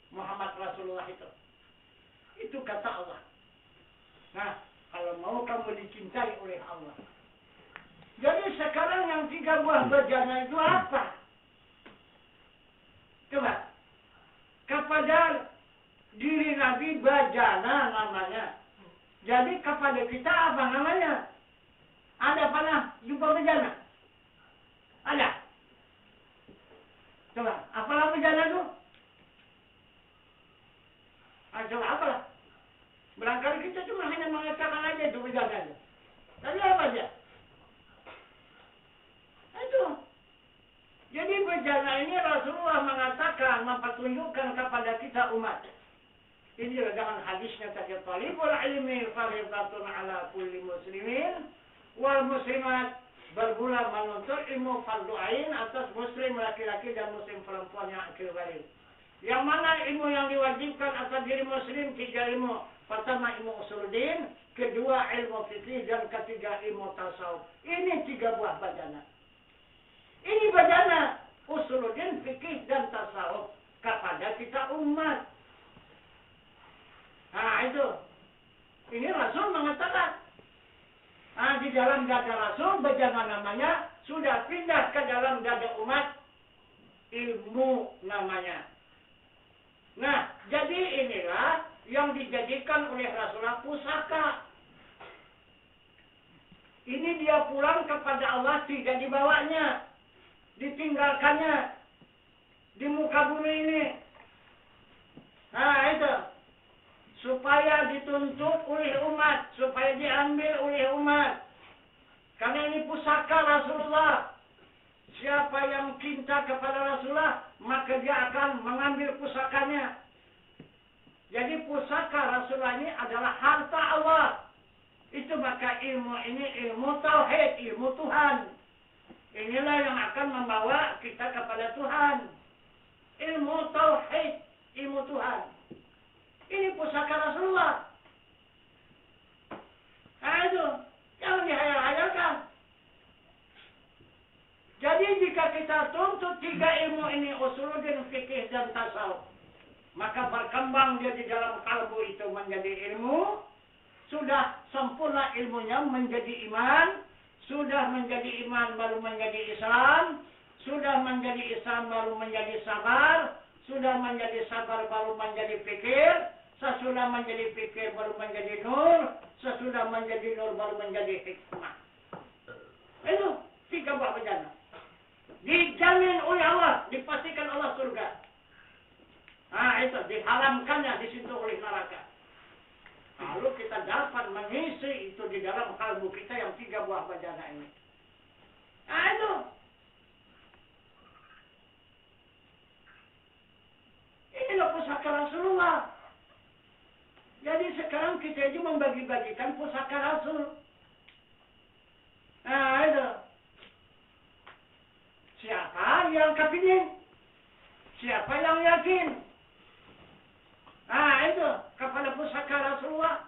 Muhammad Rasulullah itu. Itu kata Allah. Nah, kalau mau kamu dicintai oleh Allah. Jadi sekarang yang 3 buah bejana itu apa? Coba. Kepada diri Nabi bajana namanya. Jadi kepada kita apa namanya? Ada pernah jumpa bejana? Ada? Coba, apalah bejana itu? Coba apalah? Barangkali kita cuma hanya mengatakan aja itu bejana itu. Tapi apa aja? Itu. Jadi bejana ini Rasulullah mengatakan, mempertunjukkan kepada kita umat. Ini dengan hadisnya tadi, talibul ilmi fardhatun ala kulli muslimin wal muslimat, berbulan menuntut ilmu fardu ain atas muslim laki-laki dan muslim perempuan yang akil balik. Yang mana ilmu yang diwajibkan atas diri muslim 3 ilmu. Pertama ilmu usuluddin, kedua ilmu fikih, dan ketiga ilmu tasawuf. Ini 3 buah bajana. Ini bajana usuluddin, fikih, dan tasawuf kepada kita umat. Nah itu. Ini Rasul mengatakan. Nah, di dalam dada Rasul, bejana namanya, sudah pindah ke dalam dada umat, ilmu namanya. Nah, jadi inilah yang dijadikan oleh Rasulullah pusaka. Ini dia pulang kepada Allah, tidak dibawanya, ditinggalkannya di muka bumi ini. Nah, itu. Supaya dituntut oleh umat, supaya diambil oleh umat. Karena ini pusaka Rasulullah. Siapa yang cinta kepada Rasulullah, maka dia akan mengambil pusakanya. Jadi pusaka Rasulullah ini adalah harta Allah. Itu maka ilmu ini ilmu tauhid, ilmu Tuhan. Inilah yang akan membawa kita kepada Tuhan. Ilmu tauhid, ilmu Tuhan. Ini pusaka Rasulullah. Nah itu, jangan dihayal-hayalkan. Jadi jika kita tuntut 3 ilmu ini, usuluddin, fikih, dan tasawuf, maka berkembang dia di dalam kalbu itu menjadi ilmu. Sudah sempurna ilmunya menjadi iman. Sudah menjadi iman baru menjadi Islam. Sudah menjadi Islam baru menjadi sabar. Sudah menjadi sabar baru menjadi fikir. Sesudah menjadi fikir baru menjadi nur. Sesudah menjadi nur baru menjadi hikmah. Itu 3 buah bejana. Dijamin oleh Allah, dipastikan Allah surga. Nah itu, diharamkannya disentuh oleh neraka. Lalu kita dapat mengisi itu di dalam kalbu kita yang 3 buah bejana ini. Nah itu. Inilah pusaka Rasulullah. Jadi sekarang kita itu membagi-bagikan pusaka Rasul. Nah itu. Siapa yang kepingin? Siapa yang yakin? Nah itu. Kepada pusaka Rasulullah.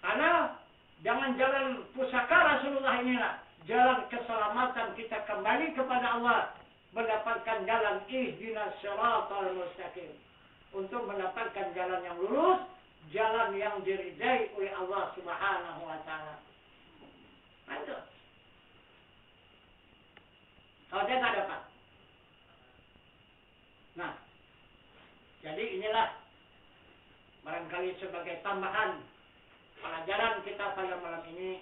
Karena dengan jalan pusaka Rasulullah inilah jalan keselamatan kita kembali kepada Allah. Mendapatkan jalan ihdinas siratal mustaqim. Untuk mendapatkan jalan yang lurus, jalan yang diridai oleh Allah Subhanahu wa Ta'ala. Itu. Kalau dia tak dapat. Nah, jadi inilah barangkali sebagai tambahan pelajaran kita pada malam ini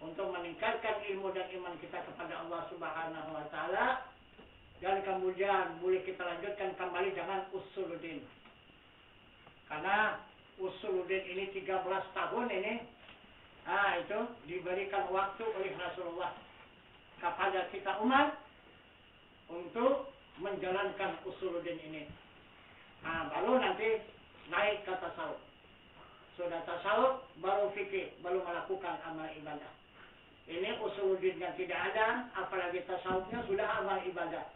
untuk meningkatkan ilmu dan iman kita kepada Allah Subhanahu wa Ta'ala. Dan kemudian boleh kita lanjutkan kembali dengan usuluddin. Karena usuluddin ini 13 tahun ini. Nah itu diberikan waktu oleh Rasulullah. kepada kita umat untuk menjalankan usuluddin ini. Nah, baru nanti naik ke tasawuf. Sudah tasawuf, baru fikih, baru melakukan amal ibadah. Ini usuluddin yang tidak ada, apalagi tasawufnya sudah amal ibadah.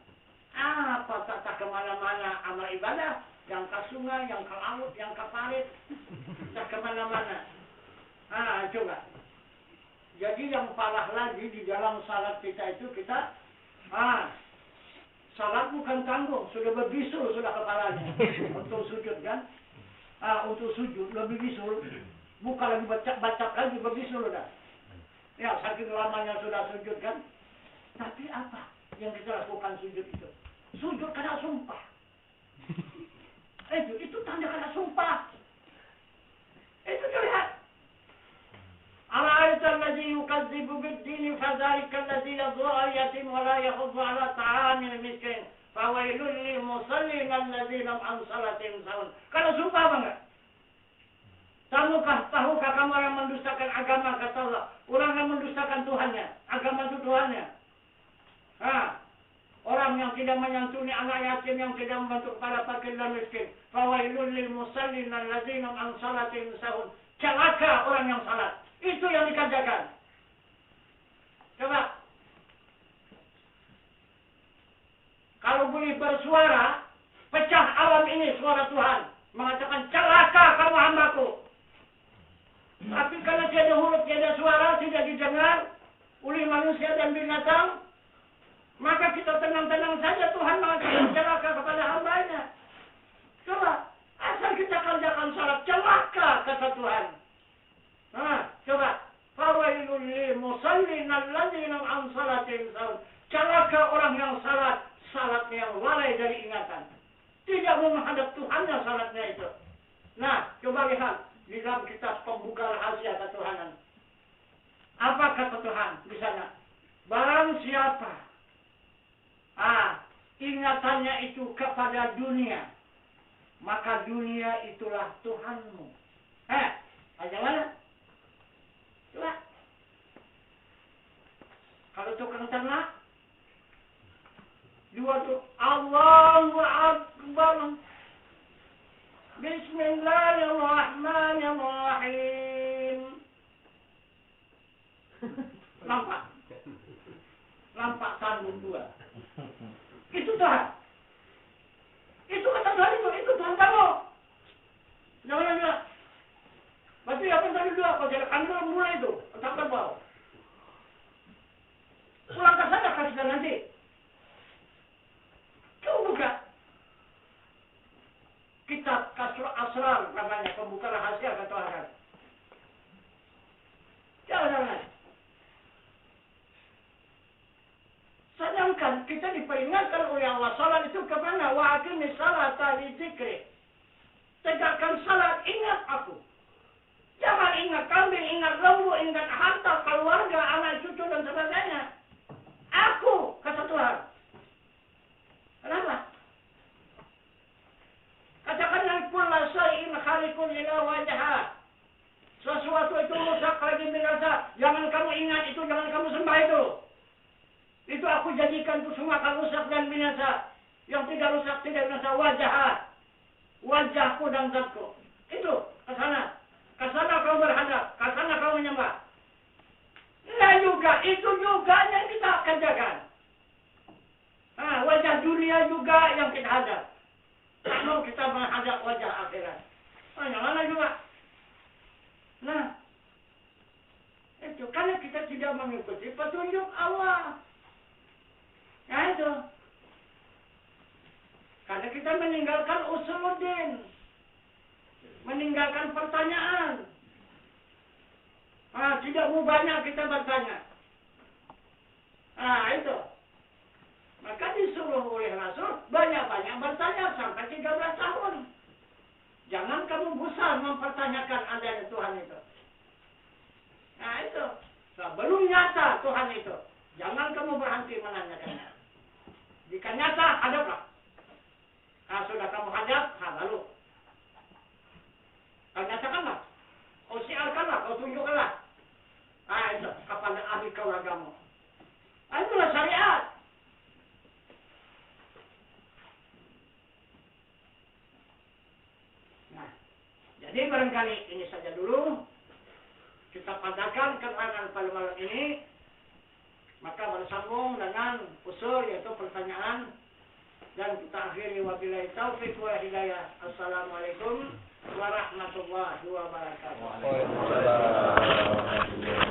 Apa tak kemana-mana amal ibadah, yang ke sungai, yang ke laut, yang ke parit, tak kemana-mana. Coba. Jadi yang parah lagi di dalam salat kita itu kita, salat bukan tanggung, sudah berbisul sudah kepalanya untuk sujud kan? Untuk sujud lebih bisul, bukan lagi baca lagi berbisul udah. Ya saking lamanya sudah sujud kan? Tapi apa yang kita lakukan sujud itu? Sujud karena sumpah. Itu tanda karena sumpah. Itu dilihat. Ara'aita allazi yukadzibu bid-din fadzalika allazi yad'u al-yatim wa la yahuddu 'ala ta'amil miskin. Fawailul lil musallin allazina an salatihim sahun. Kalau sumpah apa enggak? Tahukah kamu orang mendustakan agama kata Allah? Orang yang mendustakan Tuhannya, agama itu Tuhannya. Orang yang tidak menyantuni anak yatim, yang tidak membantu kepada fakir dan miskin. Fawailul lil musallin allazina an salatihim sahun. Celaka orang yang salat. Itu yang dikerjakan. Coba. Kalau boleh bersuara, pecah alam ini suara Tuhan. Mengatakan, celaka kamu hambaku. Tapi kalau tiada huruf, tiada suara, tidak didengar oleh manusia dan binatang, maka kita tenang-tenang saja Tuhan mengatakan celaka kepada hambanya. Coba, asal kita kerjakan salat, celaka kata Tuhan. Coba. Fawailul lil musallin alladzina an salatihim sahun. Celaka orang yang salatnya yang lalai dari ingatan. Tidak mau menghadap Tuhannya salatnya itu. Nah, coba lihat di dalam kitab pembuka rahasia ketuhanan. Apa kata Tuhan di sana? Barang siapa ingatannya itu kepada dunia, maka dunia itulah Tuhanmu. Bagaimana? Coba. Kalau tukang ternak, dua tuh Allahu Akbar. Bismillahirrahmanirrahim. Lampak tanduk dua. Itu Tuhan. Itu kata Tuhan itu Tuhan kamu. Jangan. Berarti apa yang tadi dua? Kalau jadi kandung mulai itu, tak terbau. Pulang ke sana kasih nanti. Coba buka. Kitab Kasrul Asrar namanya, pembuka rahasia ketuhanan. Jangan. Sedangkan kita diperingatkan oleh Allah, salat itu kemana? Wa aqimis salata li dzikri. Tegakkan salat, ingat aku. Jangan ingat kambing, ingat lembu, ingat harta, keluarga, anak cucu dan sebagainya. Aku, kata Tuhan. Kenapa? Katakanlah kulla syai'in khaliqun ila wajha. Sesuatu itu rusak lagi binasa. Jangan kamu ingat itu, jangan kamu sembah itu. Itu aku jadikan itu semua akan rusak dan binasa. Yang tidak rusak, tidak binasa, wajah. Wajahku dan zatku. Itu, ke sana. Ke sana kau berhadap, ke sana kau menyembah. Nah juga, itu juga yang kita kerjakan. Wajah dunia juga yang kita hadap. Kalau kita menghadap wajah akhirat. Yang mana juga. Nah, itu karena kita tidak mengikuti petunjuk Allah. Nah itu. Karena kita meninggalkan usuluddin. Meninggalkan pertanyaan. Tidak mau banyak kita bertanya. Itu. Maka disuruh oleh Rasul banyak-banyak bertanya sampai 13 tahun. Jangan kamu bosan mempertanyakan adanya Tuhan itu. Nah itu. Sebelum nyata Tuhan itu, jangan kamu berhenti menanyakannya. Jika nyata, hadaplah. Sudah kamu hadap, baru. Kau nyatakanlah. Kau siarkanlah, kau tunjukkanlah. Itu kepada ahli keluargamu. Itu Jadi barangkali ini saja dulu. Kita padakan keterangan pada malam ini. Maka bersambung dengan usul yaitu pertanyaan. Dan kita akhiri wabillahi taufiq wa hidayah. Assalamualaikum warahmatullahi wabarakatuh. Waalaikumsalam.